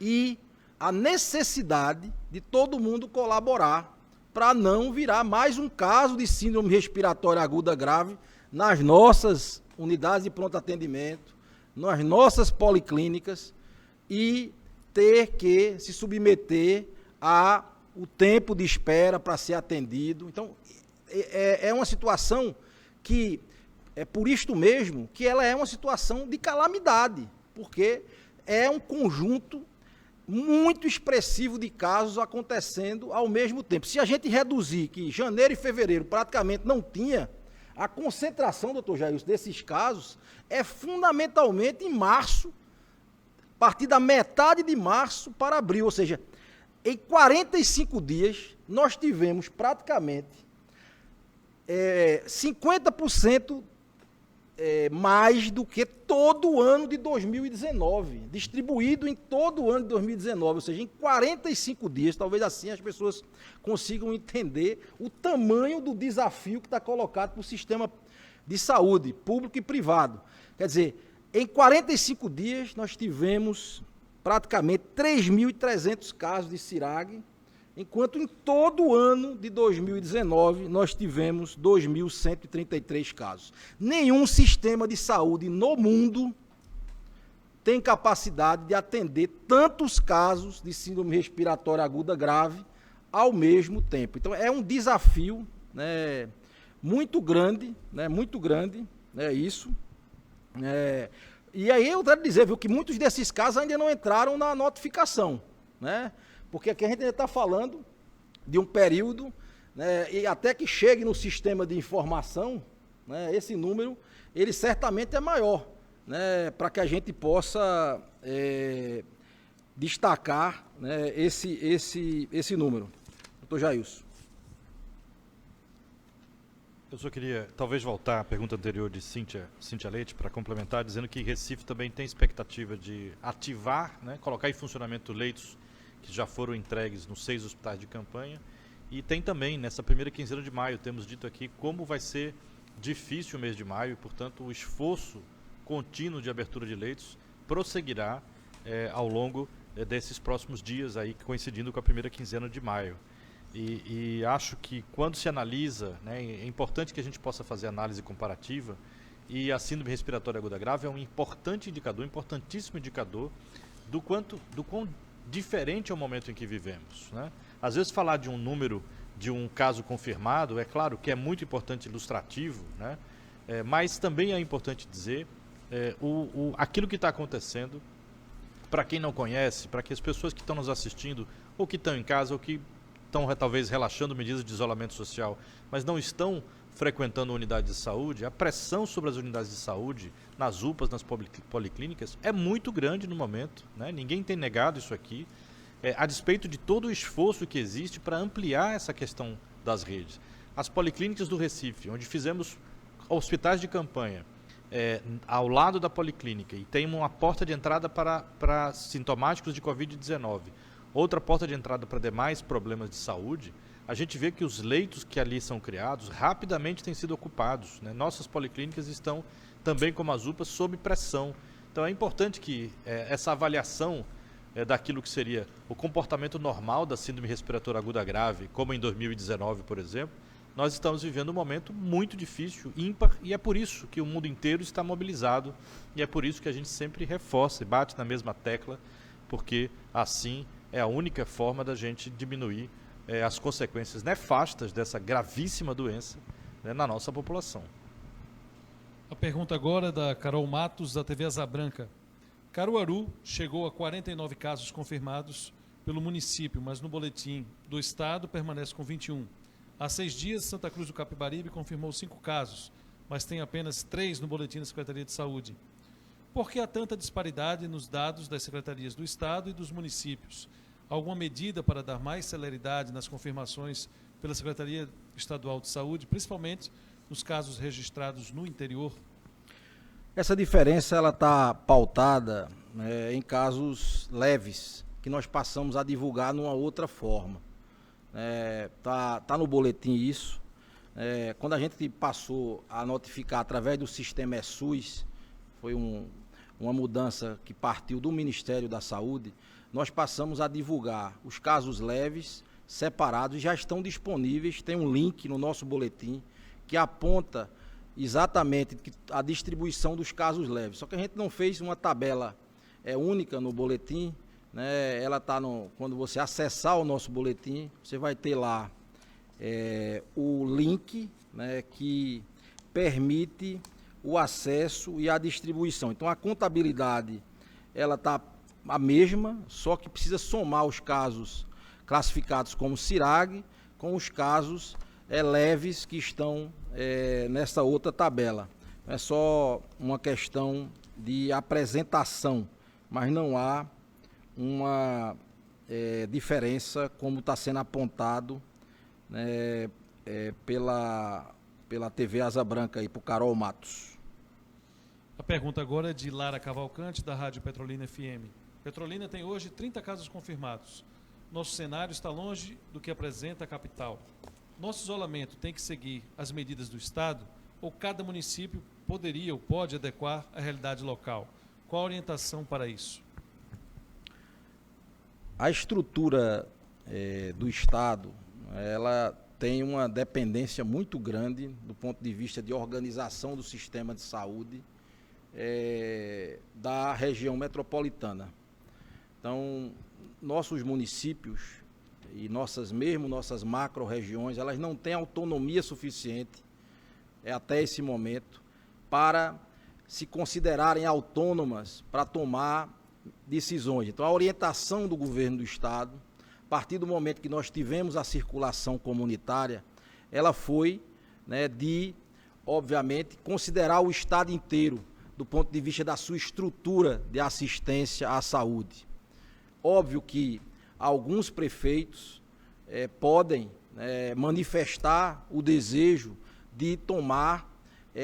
Speaker 2: e a necessidade de todo mundo colaborar para não virar mais um caso de síndrome respiratória aguda grave nas nossas unidades de pronto atendimento, nas nossas policlínicas e ter que se submeter a o tempo de espera para ser atendido. Então, é uma situação que, é por isto mesmo, que ela é uma situação de calamidade, porque é um conjunto muito expressivo de casos acontecendo ao mesmo tempo. Se a gente reduzir que janeiro e fevereiro praticamente não tinha, a concentração, doutor Jailson, desses casos é fundamentalmente em março, a partir da metade de março para abril, ou seja, em 45 dias, nós tivemos praticamente 50% mais do que todo o ano de 2019, distribuído em todo o ano de 2019, ou seja, em 45 dias, talvez assim as pessoas consigam entender o tamanho do desafio que está colocado para o sistema de saúde, público e privado. Quer dizer, em 45 dias, nós tivemos praticamente 3.300 casos de CIRAG, enquanto em todo o ano de 2019 nós tivemos 2.133 casos. Nenhum sistema de saúde no mundo tem capacidade de atender tantos casos de síndrome respiratória aguda grave ao mesmo tempo. Então é um desafio, né, muito grande, isso. E aí eu quero dizer, viu, que muitos desses casos ainda não entraram na notificação, né? Porque aqui a gente ainda está falando de um período, né, e até que chegue no sistema de informação, né, esse número, ele certamente é maior, né, para que a gente possa destacar, né, esse número. Doutor Jailson.
Speaker 3: Eu só queria talvez voltar à pergunta anterior de Cíntia Leite para complementar, dizendo que Recife também tem expectativa de ativar, né, colocar em funcionamento leitos que já foram entregues nos 6 hospitais de campanha, e tem também, nessa primeira quinzena de maio, temos dito aqui como vai ser difícil o mês de maio, e, portanto, o esforço contínuo de abertura de leitos prosseguirá ao longo desses próximos dias, aí, coincidindo com a primeira quinzena de maio. E acho que quando se analisa, né, é importante que a gente possa fazer análise comparativa, e a síndrome respiratória aguda grave é um importante indicador, importantíssimo indicador do quão diferente é o momento em que vivemos, né? Às vezes falar de um número, de um caso confirmado, é claro que é muito importante, ilustrativo, né? Mas também é importante dizer aquilo que está acontecendo, para quem não conhece, para que as pessoas que estão nos assistindo, ou que estão em casa, ou que estão talvez relaxando medidas de isolamento social, mas não estão frequentando unidades de saúde, a pressão sobre as unidades de saúde, nas UPAs, nas policlínicas, é muito grande no momento, né? Ninguém tem negado isso aqui, a despeito de todo o esforço que existe para ampliar essa questão das redes. As policlínicas do Recife, onde fizemos hospitais de campanha, ao lado da policlínica, e tem uma porta de entrada para sintomáticos de Covid-19, outra porta de entrada para demais problemas de saúde, a gente vê que os leitos que ali são criados rapidamente têm sido ocupados, né? Nossas policlínicas estão também como as UPAs, sob pressão. Então é importante que essa avaliação daquilo que seria o comportamento normal da síndrome respiratória aguda grave, como em 2019, por exemplo, nós estamos vivendo um momento muito difícil, ímpar, e é por isso que o mundo inteiro está mobilizado, e é por isso que a gente sempre reforça e bate na mesma tecla, porque assim é a única forma da gente diminuir as consequências nefastas dessa gravíssima doença, né, na nossa população.
Speaker 1: A pergunta agora é da Carol Matos, da TV Asa Branca. Caruaru chegou a 49 casos confirmados pelo município, mas no boletim do estado permanece com 21. Há 6 dias, Santa Cruz do Capibaribe confirmou 5 casos, mas tem apenas 3 no boletim da Secretaria de Saúde. Por que há tanta disparidade nos dados das secretarias do estado e dos municípios? Alguma medida para dar mais celeridade nas confirmações pela Secretaria Estadual de Saúde, principalmente nos casos registrados no interior?
Speaker 2: Essa diferença ela está pautada em casos leves, que nós passamos a divulgar numa outra forma. Tá no boletim isso. Quando a gente passou a notificar através do sistema SUS, foi uma mudança que partiu do Ministério da Saúde, nós passamos a divulgar os casos leves, separados, já estão disponíveis, tem um link no nosso boletim que aponta exatamente a distribuição dos casos leves. Só que a gente não fez uma tabela única no boletim, né? Ela está quando você acessar o nosso boletim, você vai ter lá o link, né, que permite o acesso e a distribuição. Então a contabilidade ela está a mesma, só que precisa somar os casos classificados como CIRAG com os casos leves que estão nessa outra tabela. É só uma questão de apresentação, mas não há uma diferença como está sendo apontado, né, pela TV Asa Branca aí, por Carol Matos.
Speaker 1: A pergunta agora é de Lara Cavalcante, da Rádio Petrolina FM. Petrolina tem hoje 30 casos confirmados. Nosso cenário está longe do que apresenta a capital. Nosso isolamento tem que seguir as medidas do Estado ou cada município poderia ou pode adequar à realidade local? Qual a orientação para isso?
Speaker 2: A estrutura do Estado, ela tem uma dependência muito grande do ponto de vista de organização do sistema de saúde da região metropolitana. Então, nossos municípios e nossas macro-regiões, elas não têm autonomia suficiente até esse momento para se considerarem autônomas para tomar decisões. Então, a orientação do governo do Estado, a partir do momento que nós tivemos a circulação comunitária, ela foi, né, de, obviamente, considerar o Estado inteiro do ponto de vista da sua estrutura de assistência à saúde. Óbvio que alguns prefeitos podem manifestar o desejo de tomar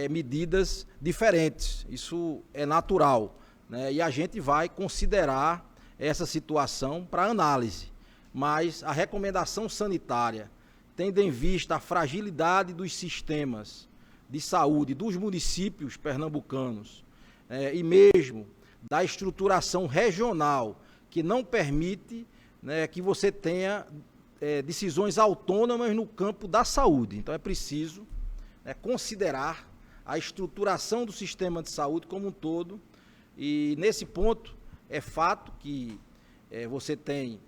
Speaker 2: medidas diferentes, isso é natural, né? E a gente vai considerar essa situação para análise, mas a recomendação sanitária, tendo em vista a fragilidade dos sistemas de saúde dos municípios pernambucanos e mesmo da estruturação regional, que não permite, né, que você tenha decisões autônomas no campo da saúde. Então é preciso considerar a estruturação do sistema de saúde como um todo, e nesse ponto é fato que você tem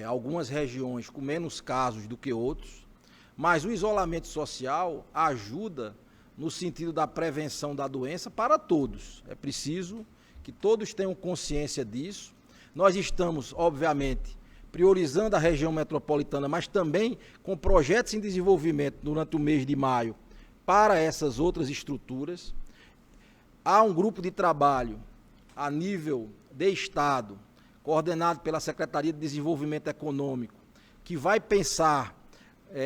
Speaker 2: algumas regiões com menos casos do que outros, mas o isolamento social ajuda no sentido da prevenção da doença para todos. É preciso que todos tenham consciência disso. Nós estamos, obviamente, priorizando a região metropolitana, mas também com projetos em desenvolvimento durante o mês de maio para essas outras estruturas. Há um grupo de trabalho a nível de Estado, coordenado pela Secretaria de Desenvolvimento Econômico, que vai pensar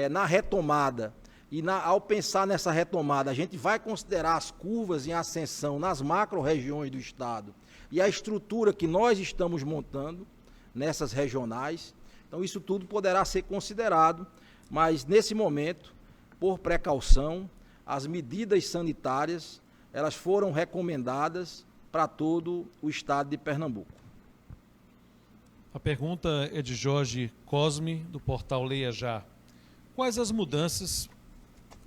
Speaker 2: na retomada, e ao pensar nessa retomada, a gente vai considerar as curvas em ascensão nas macro-regiões do Estado e a estrutura que nós estamos montando nessas regionais. Então, isso tudo poderá ser considerado, mas, nesse momento, por precaução, as medidas sanitárias elas foram recomendadas para todo o estado de Pernambuco.
Speaker 1: A pergunta é de Jorge Cosme, do portal Leia Já. Quais as mudanças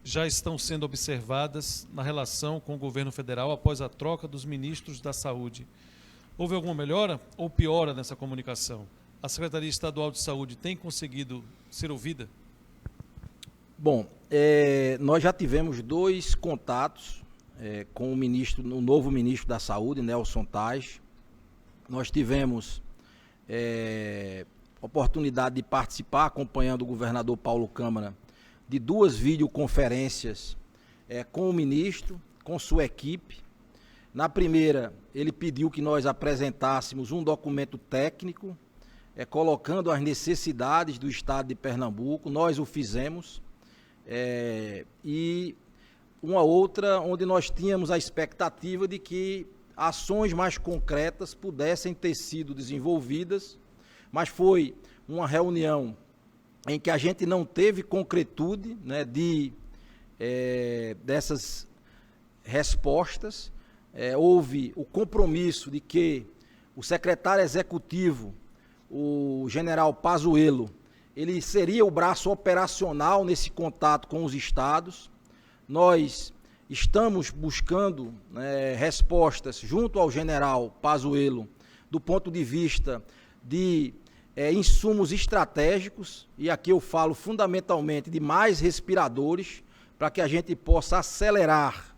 Speaker 1: já estão sendo observadas na relação com o governo federal após a troca dos ministros da Saúde? Houve alguma melhora ou piora nessa comunicação? A Secretaria Estadual de Saúde tem conseguido ser ouvida?
Speaker 2: Bom, nós já tivemos 2 contatos com o novo ministro da Saúde, Nelson Tais. Nós tivemos oportunidade de participar, acompanhando o governador Paulo Câmara, de 2 videoconferências com o ministro, com sua equipe. Na primeira, ele pediu que nós apresentássemos um documento técnico, colocando as necessidades do estado de Pernambuco. Nós o fizemos. E uma outra onde nós tínhamos a expectativa de que ações mais concretas pudessem ter sido desenvolvidas, mas foi uma reunião em que a gente não teve concretude, né, dessas respostas. Houve o compromisso de que o secretário executivo, o general Pazuello, ele seria o braço operacional nesse contato com os estados. Nós estamos buscando respostas junto ao general Pazuello do ponto de vista de insumos estratégicos, e aqui eu falo fundamentalmente de mais respiradores, para que a gente possa acelerar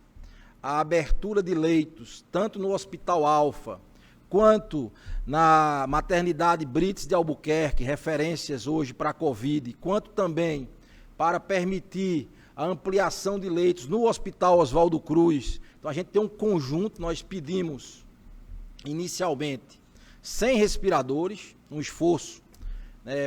Speaker 2: a abertura de leitos, tanto no Hospital Alfa, quanto na maternidade Brits de Albuquerque, referências hoje para a Covid, quanto também para permitir a ampliação de leitos no Hospital Oswaldo Cruz. Então a gente tem um conjunto, nós pedimos inicialmente 100 respiradores, um esforço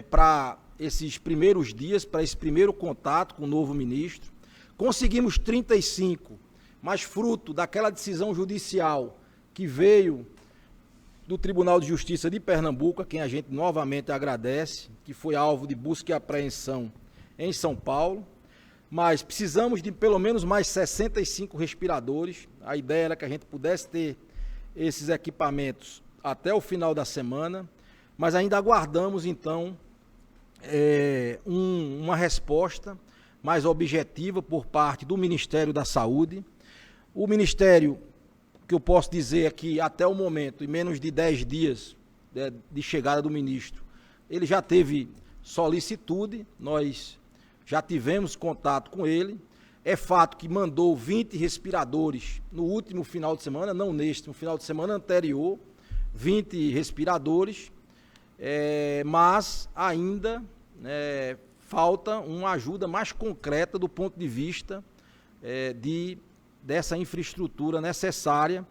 Speaker 2: para esses primeiros dias, para esse primeiro contato com o novo ministro. Conseguimos 35, mas fruto daquela decisão judicial que veio do Tribunal de Justiça de Pernambuco, a quem a gente novamente agradece, que foi alvo de busca e apreensão em São Paulo, mas precisamos de pelo menos mais 65 respiradores. A ideia era que a gente pudesse ter esses equipamentos até o final da semana, mas ainda aguardamos, então, uma resposta mais objetiva por parte do Ministério da Saúde. O Ministério, que eu posso dizer aqui, até o momento, em menos de 10 dias de chegada do ministro, ele já teve solicitude, nós já tivemos contato com ele. É fato que mandou 20 respiradores no último final de semana, não neste, no final de semana anterior, 20 respiradores, mas ainda falta uma ajuda mais concreta do ponto de vista dessa infraestrutura necessária,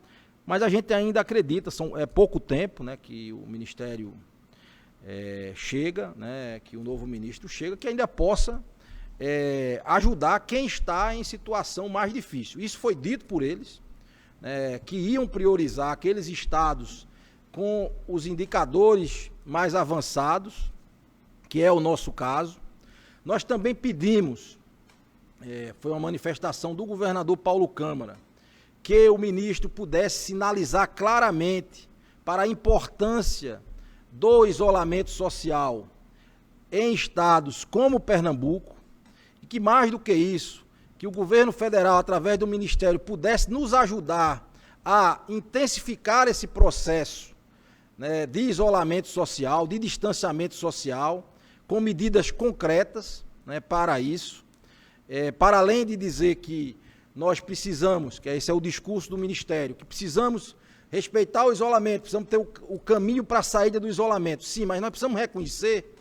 Speaker 2: mas a gente ainda acredita, é pouco tempo, né, que o Ministério chega, né, que o novo ministro chega, que ainda possa ajudar quem está em situação mais difícil. Isso foi dito por eles, que iam priorizar aqueles estados com os indicadores mais avançados, que é o nosso caso. Nós também pedimos, foi uma manifestação do governador Paulo Câmara, que o ministro pudesse sinalizar claramente para a importância do isolamento social em estados como Pernambuco, e que mais do que isso, que o governo federal, através do Ministério, pudesse nos ajudar a intensificar esse processo, né, de isolamento social, de distanciamento social, com medidas concretas, né, para isso. Para além de dizer que nós precisamos, que esse é o discurso do Ministério, que precisamos respeitar o isolamento, precisamos ter o caminho para a saída do isolamento. Sim, mas nós precisamos reconhecer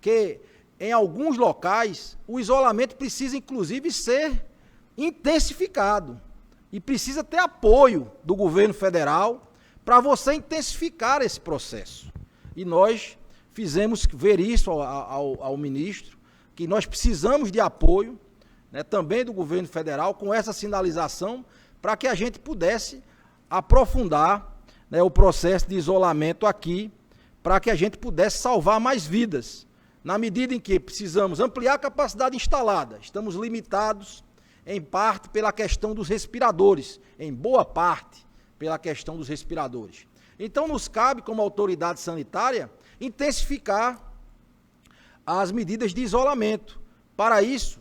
Speaker 2: que em alguns locais o isolamento precisa inclusive ser intensificado e precisa ter apoio do governo federal para você intensificar esse processo. E nós fizemos ver isso ao ministro, que nós precisamos de apoio, né, também do governo federal, com essa sinalização, para que a gente pudesse aprofundar, né, o processo de isolamento aqui, para que a gente pudesse salvar mais vidas, na medida em que precisamos ampliar a capacidade instalada. Estamos limitados em parte pela questão dos respiradores, em boa parte pela questão dos respiradores. Então, nos cabe, como autoridade sanitária, intensificar as medidas de isolamento. Para isso,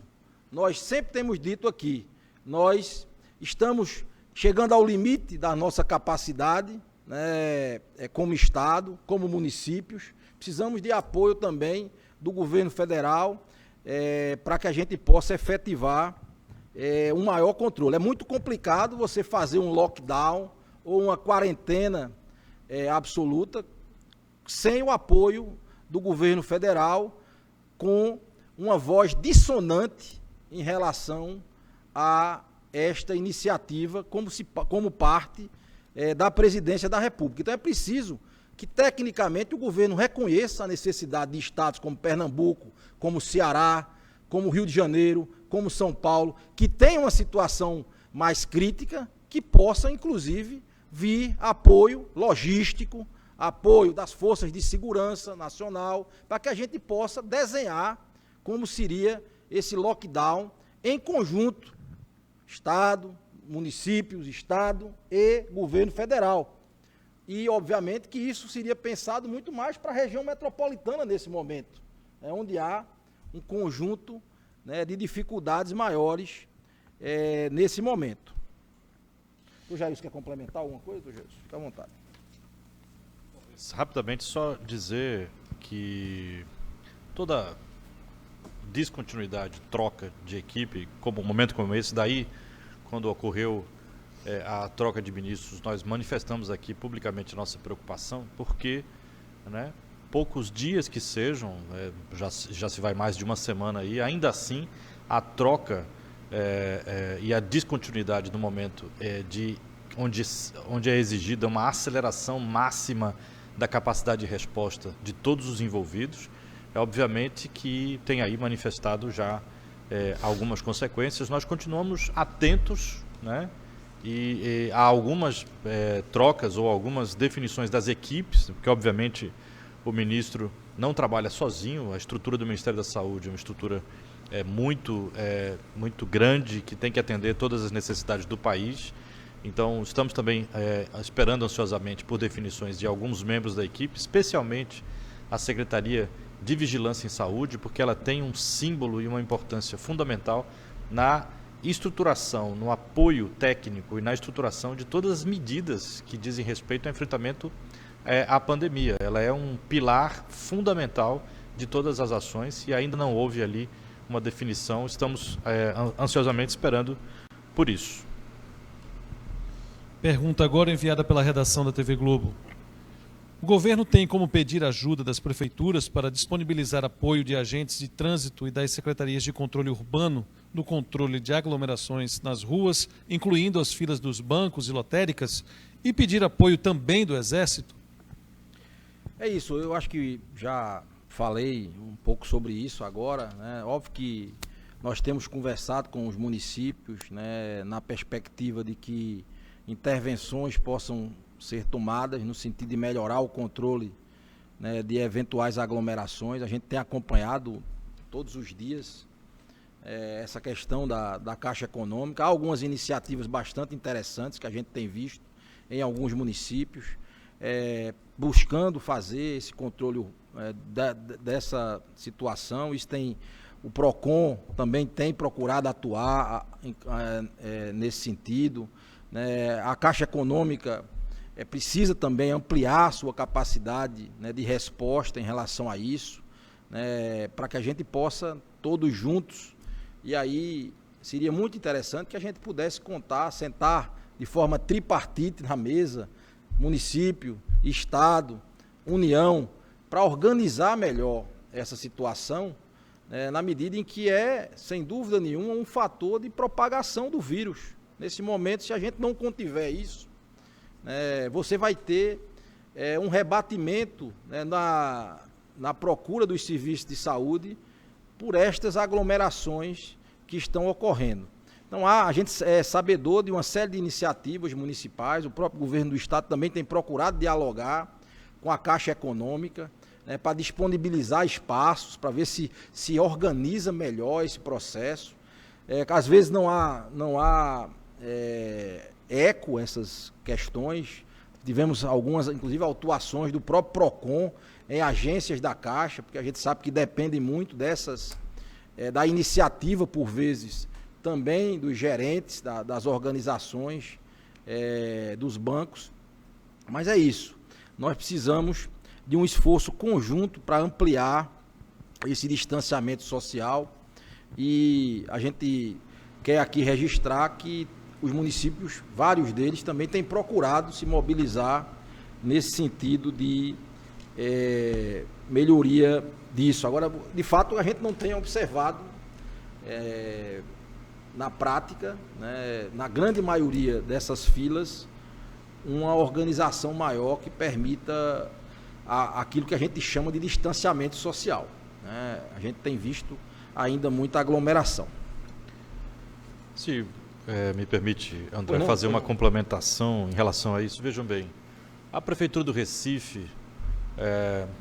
Speaker 2: nós sempre temos dito aqui, nós estamos chegando ao limite da nossa capacidade, né, como Estado, como municípios, precisamos de apoio também do governo federal, para que a gente possa efetivar um maior controle. É muito complicado você fazer um lockdown ou uma quarentena absoluta sem o apoio do governo federal, com uma voz dissonante em relação a esta iniciativa como parte da presidência da República. Então é preciso que tecnicamente o governo reconheça a necessidade de estados como Pernambuco, como Ceará, como Rio de Janeiro, como São Paulo, que tenham uma situação mais crítica, que possa inclusive vir apoio logístico, apoio das forças de segurança nacional, para que a gente possa desenhar como seria esse lockdown em conjunto, Estado, municípios, Estado e governo federal. E, obviamente, que isso seria pensado muito mais para a região metropolitana nesse momento, onde há um conjunto, né, de dificuldades maiores nesse momento. Tu, Jair, quer complementar alguma coisa? Tu, Jair, fica à vontade.
Speaker 3: Rapidamente, só dizer que toda descontinuidade, troca de equipe, como um momento como esse, daí, quando ocorreu a troca de ministros, nós manifestamos aqui publicamente nossa preocupação, porque, né, poucos dias que sejam, já se vai mais de uma semana aí, ainda assim a troca e a descontinuidade no momento onde é exigida uma aceleração máxima da capacidade de resposta de todos os envolvidos, obviamente que tem aí manifestado já algumas consequências. Nós continuamos atentos, né, e há algumas trocas ou algumas definições das equipes, porque obviamente o ministro não trabalha sozinho, a estrutura do Ministério da Saúde é uma estrutura muito grande, que tem que atender todas as necessidades do país. Então, estamos também esperando ansiosamente por definições de alguns membros da equipe, especialmente a Secretaria de Vigilância em Saúde, porque ela tem um símbolo e uma importância fundamental na estruturação, no apoio técnico e na estruturação de todas as medidas que dizem respeito ao enfrentamento à pandemia. Ela é um pilar fundamental de todas as ações e ainda não houve ali uma definição. Estamos ansiosamente esperando por isso.
Speaker 1: Pergunta agora enviada pela redação da TV Globo. O governo tem como pedir ajuda das prefeituras para disponibilizar apoio de agentes de trânsito e das secretarias de controle urbano no controle de aglomerações nas ruas, incluindo as filas dos bancos e lotéricas, e pedir apoio também do Exército?
Speaker 2: É isso, eu acho que já falei um pouco sobre isso agora, né? Óbvio que nós temos conversado com os municípios, né, na perspectiva de que intervenções possam ser tomadas no sentido de melhorar o controle, né, de eventuais aglomerações. A gente tem acompanhado todos os dias essa questão da Caixa Econômica. Há algumas iniciativas bastante interessantes que a gente tem visto em alguns municípios, buscando fazer esse controle dessa situação. O PROCON também tem procurado atuar nesse sentido, né? A Caixa Econômica precisa também ampliar sua capacidade, né, de resposta em relação a isso, né, para que a gente possa, todos juntos, e aí seria muito interessante que a gente pudesse sentar de forma tripartite na mesa, município, Estado, União, para organizar melhor essa situação, na medida em que sem dúvida nenhuma, um fator de propagação do vírus. Nesse momento, se a gente não contiver isso, você vai ter um rebatimento, né, na procura dos serviços de saúde por estas aglomerações que estão ocorrendo. Então, a gente é sabedor de uma série de iniciativas municipais, o próprio governo do Estado também tem procurado dialogar com a Caixa Econômica, né, para disponibilizar espaços, para ver se organiza melhor esse processo. Às vezes não há eco essas questões. Tivemos algumas, inclusive, autuações do próprio PROCON em agências da Caixa, porque a gente sabe que depende muito dessas, da iniciativa, por vezes, também dos gerentes, das organizações, dos bancos. Mas é isso. Nós precisamos de um esforço conjunto para ampliar esse distanciamento social, e a gente quer aqui registrar que os municípios, vários deles, também têm procurado se mobilizar nesse sentido de melhoria disso. Agora, de fato, a gente não tem observado na prática, né, na grande maioria dessas filas, uma organização maior que permita aquilo que a gente chama de distanciamento social, né? A gente tem visto ainda muita aglomeração.
Speaker 3: Se me permite, André, fazer uma complementação em relação a isso. Vejam bem, a Prefeitura do Recife,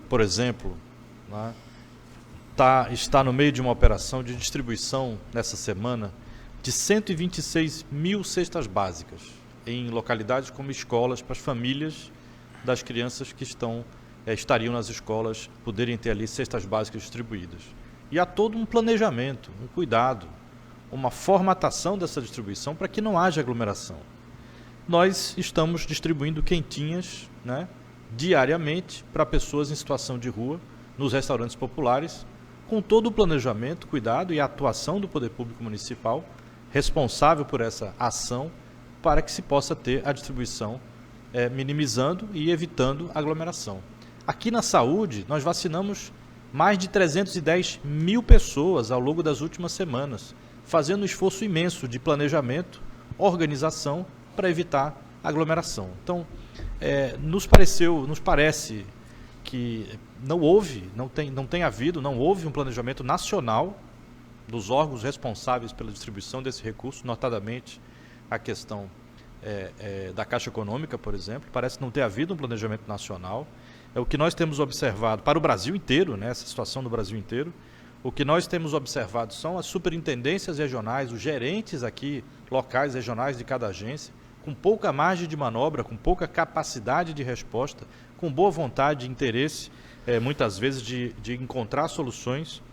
Speaker 3: por exemplo, né, está no meio de uma operação de distribuição nessa semana de 126 mil cestas básicas em localidades como escolas, para as famílias das crianças que estariam nas escolas poderem ter ali cestas básicas distribuídas. E há todo um planejamento, um cuidado, uma formatação dessa distribuição para que não haja aglomeração. Nós estamos distribuindo quentinhas, né, diariamente para pessoas em situação de rua, nos restaurantes populares, com todo o planejamento, cuidado e atuação do Poder Público Municipal, responsável por essa ação, para que se possa ter a distribuição minimizando e evitando aglomeração. Aqui na saúde, nós vacinamos mais de 310 mil pessoas ao longo das últimas semanas, fazendo um esforço imenso de planejamento, organização, para evitar aglomeração. Então, nos parece que não houve um planejamento nacional dos órgãos responsáveis pela distribuição desse recurso, notadamente a questão da Caixa Econômica, por exemplo. Parece não ter havido um planejamento nacional. É o que nós temos observado para o Brasil inteiro, né, essa situação no Brasil inteiro. O que nós temos observado são as superintendências regionais, os gerentes aqui, locais, regionais de cada agência, com pouca margem de manobra, com pouca capacidade de resposta, com boa vontade e interesse, muitas vezes, de encontrar soluções,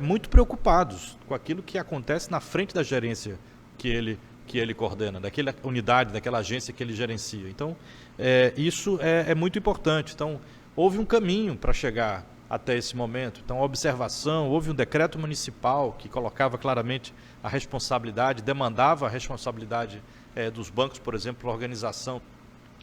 Speaker 3: muito preocupados com aquilo que acontece na frente da gerência que ele coordena, daquela unidade, daquela agência que ele gerencia. Então, isso é muito importante. Então, houve um caminho para chegar até esse momento. Então, a observação, houve um decreto municipal que colocava claramente a responsabilidade, demandava a responsabilidade dos bancos, por exemplo, a organização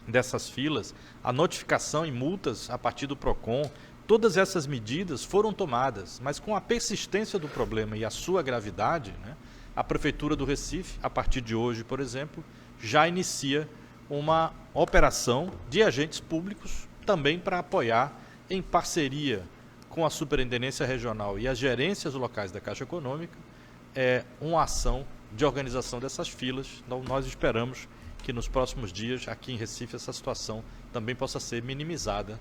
Speaker 3: dessas filas, a notificação e multas a partir do PROCON. Todas essas medidas foram tomadas, mas com a persistência do problema e a sua gravidade, né, a Prefeitura do Recife, a partir de hoje, por exemplo, já inicia uma operação de agentes públicos também para apoiar, em parceria com a Superintendência Regional e as gerências locais da Caixa Econômica, uma ação de organização dessas filas. Então, nós esperamos que nos próximos dias, aqui em Recife, essa situação também possa ser minimizada.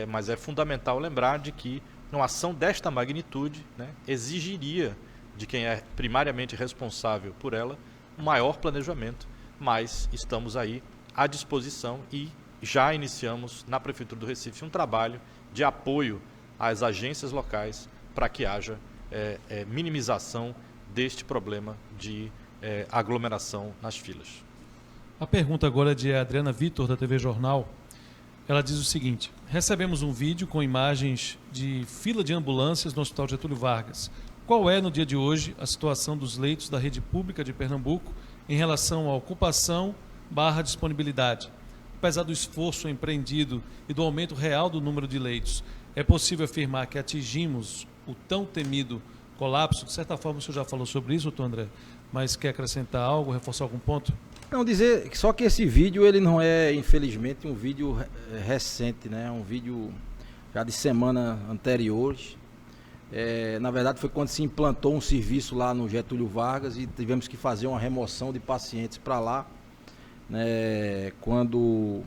Speaker 3: Mas é fundamental lembrar de que uma ação desta magnitude, né, exigiria de quem é primariamente responsável por ela um maior planejamento, mas estamos aí à disposição e já iniciamos na Prefeitura do Recife um trabalho de apoio às agências locais para que haja minimização deste problema de aglomeração nas filas.
Speaker 1: A pergunta agora é de Adriana Vitor, da TV Jornal. Ela diz o seguinte: recebemos um vídeo com imagens de fila de ambulâncias no Hospital Getúlio Vargas. Qual é, no dia de hoje, a situação dos leitos da rede pública de Pernambuco em relação à ocupação/disponibilidade? Apesar do esforço empreendido e do aumento real do número de leitos, é possível afirmar que atingimos o tão temido colapso? De certa forma, o senhor já falou sobre isso, doutor André, mas quer acrescentar algo, reforçar algum ponto?
Speaker 2: Não, dizer só que esse vídeo, ele não é, infelizmente, um vídeo recente, né? É um vídeo já de semana anteriores. Na verdade, foi quando se implantou um serviço lá no Getúlio Vargas e tivemos que fazer uma remoção de pacientes para lá, né? Quando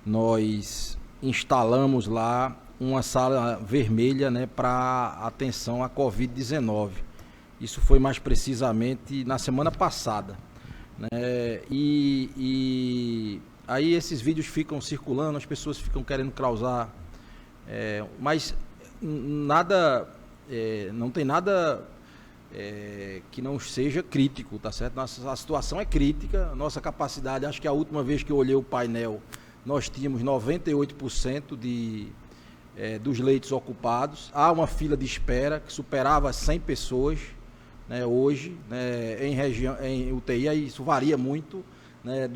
Speaker 2: nós instalamos lá uma sala vermelha, né, para atenção à Covid-19. Isso foi mais precisamente na semana passada, né? E aí esses vídeos ficam circulando, as pessoas ficam querendo causar, mas nada, não tem nada que não seja crítico, tá certo? A situação é crítica, a nossa capacidade, acho que a última vez que eu olhei o painel, nós tínhamos 98% dos leitos ocupados. Há uma fila de espera que superava 100 pessoas, né, hoje, né, em UTI, aí isso varia muito, né,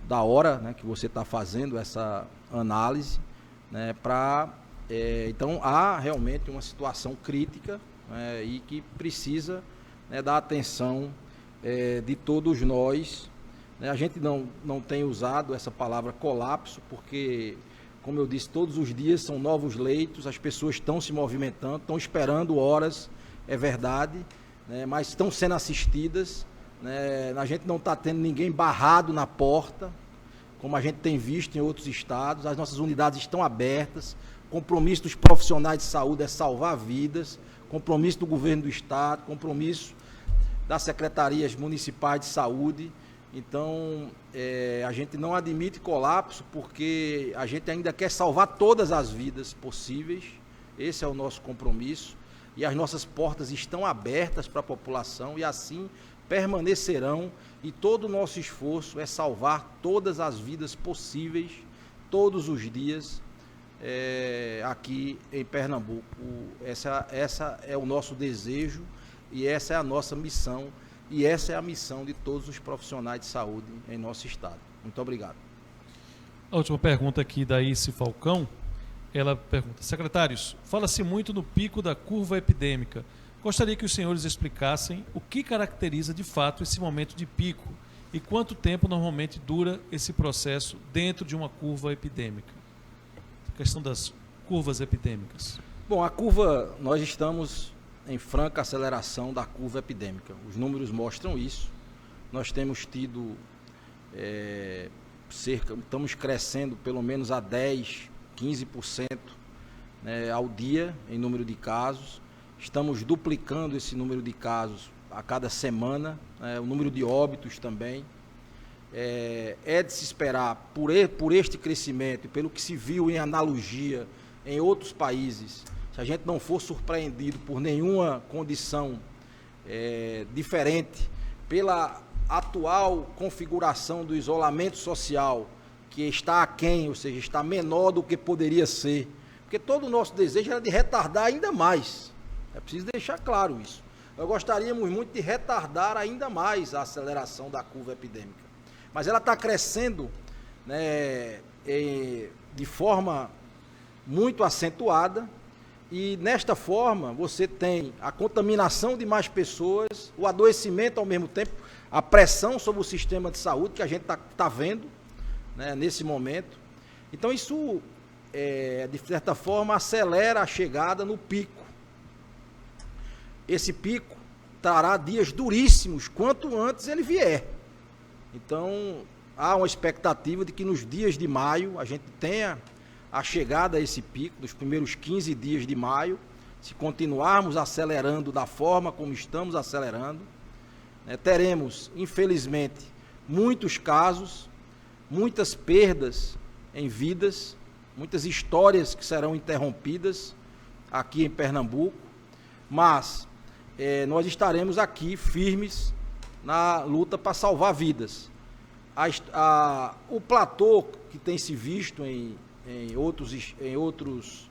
Speaker 2: da hora, né, que você está fazendo essa análise, né, então há realmente uma situação crítica, né, e que precisa, né, da atenção de todos nós. A gente não tem usado essa palavra colapso, porque, como eu disse, todos os dias são novos leitos, as pessoas estão se movimentando, estão esperando horas, é verdade, né, mas estão sendo assistidas, né, a gente não está tendo ninguém barrado na porta, como a gente tem visto em outros estados, as nossas unidades estão abertas, compromisso dos profissionais de saúde é salvar vidas, compromisso do governo do estado, compromisso das secretarias municipais de saúde. Então, a gente não admite colapso, porque a gente ainda quer salvar todas as vidas possíveis, esse é o nosso compromisso, e as nossas portas estão abertas para a população, e assim permanecerão, e todo o nosso esforço é salvar todas as vidas possíveis, todos os dias, aqui em Pernambuco. Essa é o nosso desejo, e essa é a nossa missão, e essa é a missão de todos os profissionais de saúde em nosso estado. Muito obrigado.
Speaker 1: A última pergunta aqui da Ice Falcão, ela pergunta: secretários, fala-se muito no pico da curva epidêmica. Gostaria que os senhores explicassem o que caracteriza de fato esse momento de pico e quanto tempo normalmente dura esse processo dentro de uma curva epidêmica. A questão das curvas epidêmicas.
Speaker 2: Bom, a curva, nós estamos em franca aceleração da curva epidêmica. Os números mostram isso. Nós temos tido estamos crescendo pelo menos a 10, 15%, né, ao dia em número de casos. Estamos duplicando esse número de casos a cada semana, o número de óbitos também. É de se esperar, por este crescimento e pelo que se viu em analogia em outros países, se a gente não for surpreendido por nenhuma condição diferente, pela atual configuração do isolamento social, que está aquém, ou seja, está menor do que poderia ser, porque todo o nosso desejo era de retardar ainda mais, é preciso deixar claro isso. Nós gostaríamos muito de retardar ainda mais a aceleração da curva epidêmica, mas ela está crescendo, né, de forma muito acentuada, e nesta forma você tem a contaminação de mais pessoas, o adoecimento ao mesmo tempo, a pressão sobre o sistema de saúde que a gente está vendo, né, nesse momento. Então isso, de certa forma, acelera a chegada no pico. Esse pico trará dias duríssimos, quanto antes ele vier. Então, há uma expectativa de que nos dias de maio a gente tenha a chegada a esse pico, dos primeiros 15 dias de maio, se continuarmos acelerando da forma como estamos acelerando, né, teremos, infelizmente, muitos casos, muitas perdas em vidas, muitas histórias que serão interrompidas aqui em Pernambuco, mas nós estaremos aqui firmes na luta para salvar vidas. O platô que tem se visto em outros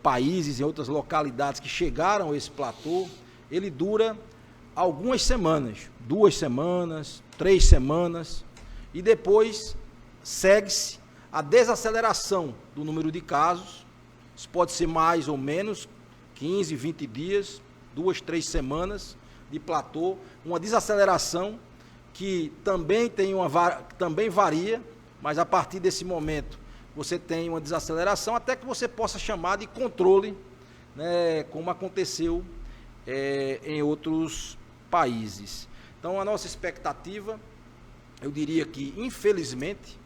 Speaker 2: países, em outras localidades que chegaram a esse platô, ele dura algumas semanas, 2 semanas, 3 semanas, e depois segue-se a desaceleração do número de casos. Isso pode ser mais ou menos, 15, 20 dias, 2, 3 semanas de platô, uma desaceleração que também também varia, mas a partir desse momento você tem uma desaceleração até que você possa chamar de controle, né, como aconteceu em outros países. Então, a nossa expectativa, eu diria que, infelizmente,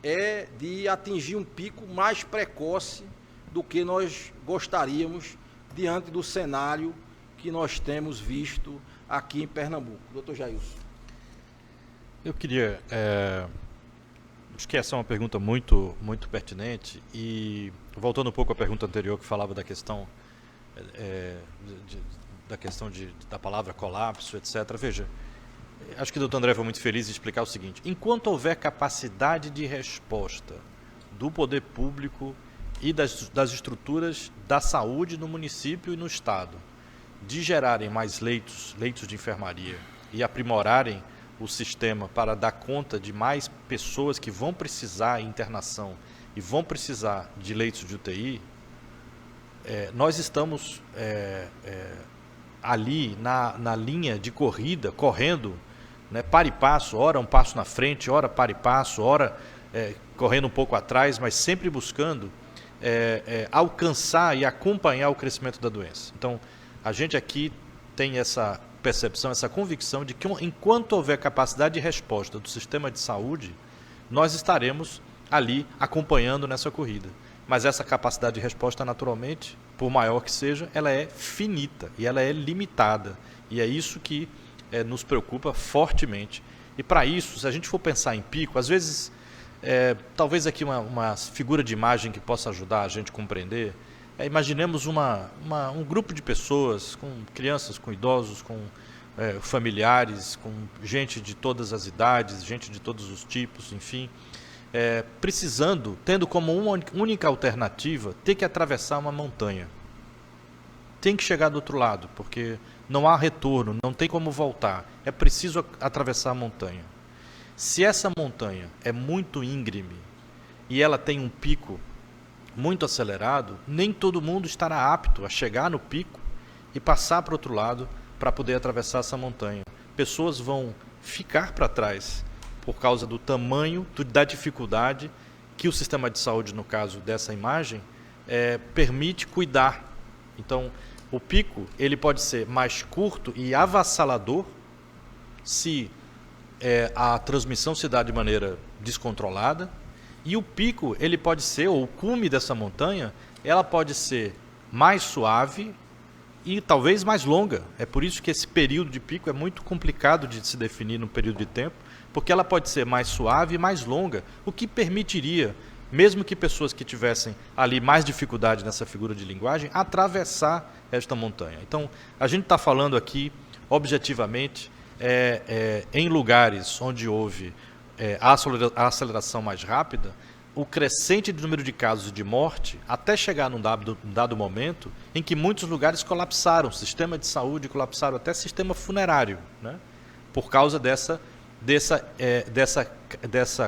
Speaker 2: é de atingir um pico mais precoce do que nós gostaríamos diante do cenário que nós temos visto aqui em Pernambuco. Doutor Jailson.
Speaker 3: Eu queria... acho que essa é uma pergunta muito pertinente e, voltando um pouco à pergunta anterior que falava da questão da palavra colapso, etc. Veja, acho que o doutor André foi muito feliz em explicar o seguinte: enquanto houver capacidade de resposta do poder público e das estruturas da saúde no município e no estado de gerarem mais leitos de enfermaria e aprimorarem o sistema para dar conta de mais pessoas que vão precisar de internação e vão precisar de leitos de UTI, nós estamos ali na linha de corrida, correndo, né, para e passo, ora um passo na frente, ora para e passo, ora correndo um pouco atrás, mas sempre buscando alcançar e acompanhar o crescimento da doença. Então, a gente aqui tem essa percepção, essa convicção de que enquanto houver capacidade de resposta do sistema de saúde, nós estaremos ali acompanhando nessa corrida. Mas essa capacidade de resposta, naturalmente, por maior que seja, ela é finita e ela é limitada. E é isso que nos preocupa fortemente. E para isso, se a gente for pensar em pico, às vezes, talvez aqui uma figura de imagem que possa ajudar a gente a compreender, imaginemos um grupo de pessoas, com crianças, com idosos, com familiares, com gente de todas as idades, gente de todos os tipos, enfim, precisando, tendo como uma única alternativa, ter que atravessar uma montanha. Tem que chegar do outro lado, porque não há retorno, não tem como voltar. É preciso atravessar a montanha. Se essa montanha é muito íngreme e ela tem um pico muito acelerado, nem todo mundo estará apto a chegar no pico e passar para o outro lado para poder atravessar essa montanha. Pessoas vão ficar para trás por causa do tamanho, da dificuldade que o sistema de saúde, no caso dessa imagem, permite cuidar. Então, o pico ele pode ser mais curto e avassalador se a transmissão se dá de maneira descontrolada, e o pico ele pode ser, ou o cume dessa montanha, ela pode ser mais suave e talvez mais longa. É por isso que esse período de pico é muito complicado de se definir num período de tempo, porque ela pode ser mais suave e mais longa, o que permitiria, mesmo que pessoas que tivessem ali mais dificuldade nessa figura de linguagem, atravessar esta montanha. Então, a gente está falando aqui, objetivamente, em lugares onde houve a aceleração mais rápida, o crescente de número de casos de morte, até chegar num dado momento em que muitos lugares colapsaram, sistema de saúde colapsaram, até sistema funerário, né? Por causa dessa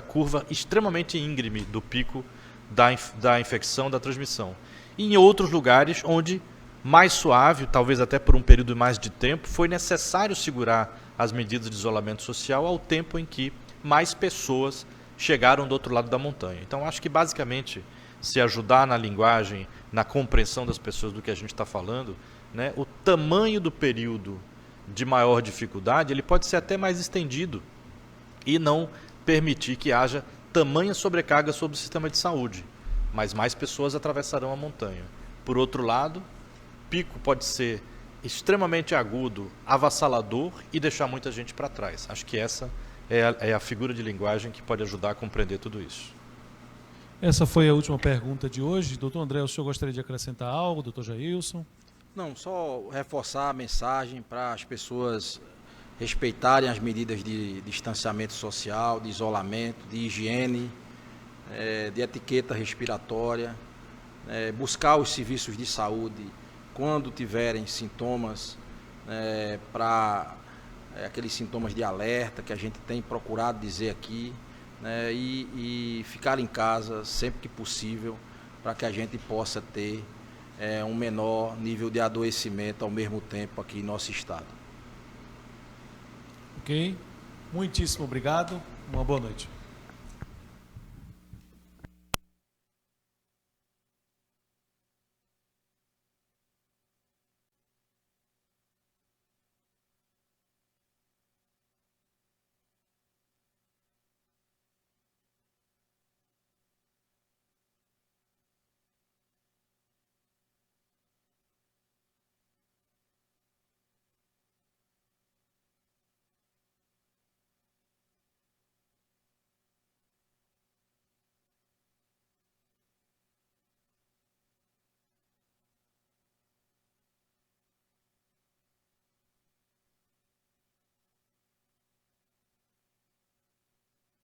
Speaker 3: curva extremamente íngreme do pico da infecção, da transmissão. E em outros lugares onde, mais suave, talvez até por um período mais de tempo, foi necessário segurar as medidas de isolamento social ao tempo em que mais pessoas chegaram do outro lado da montanha. Então, acho que basicamente, se ajudar na linguagem, na compreensão das pessoas do que a gente está falando, né, o tamanho do período de maior dificuldade, ele pode ser até mais estendido e não permitir que haja tamanha sobrecarga sobre o sistema de saúde, mas mais pessoas atravessarão a montanha. Por outro lado, pico pode ser extremamente agudo, avassalador e deixar muita gente para trás. Acho que essa é a figura de linguagem que pode ajudar a compreender tudo isso.
Speaker 1: Essa foi a última pergunta de hoje. Doutor André, o senhor gostaria de acrescentar algo? Doutor Jailson?
Speaker 2: Não, só reforçar a mensagem para as pessoas respeitarem as medidas de distanciamento social, de isolamento, de higiene, de etiqueta respiratória, buscar os serviços de saúde quando tiverem sintomas, para aqueles sintomas de alerta que a gente tem procurado dizer aqui, né, e ficar em casa sempre que possível, para que a gente possa ter um menor nível de adoecimento ao mesmo tempo aqui em nosso estado.
Speaker 1: Ok. Muitíssimo obrigado. Uma boa noite.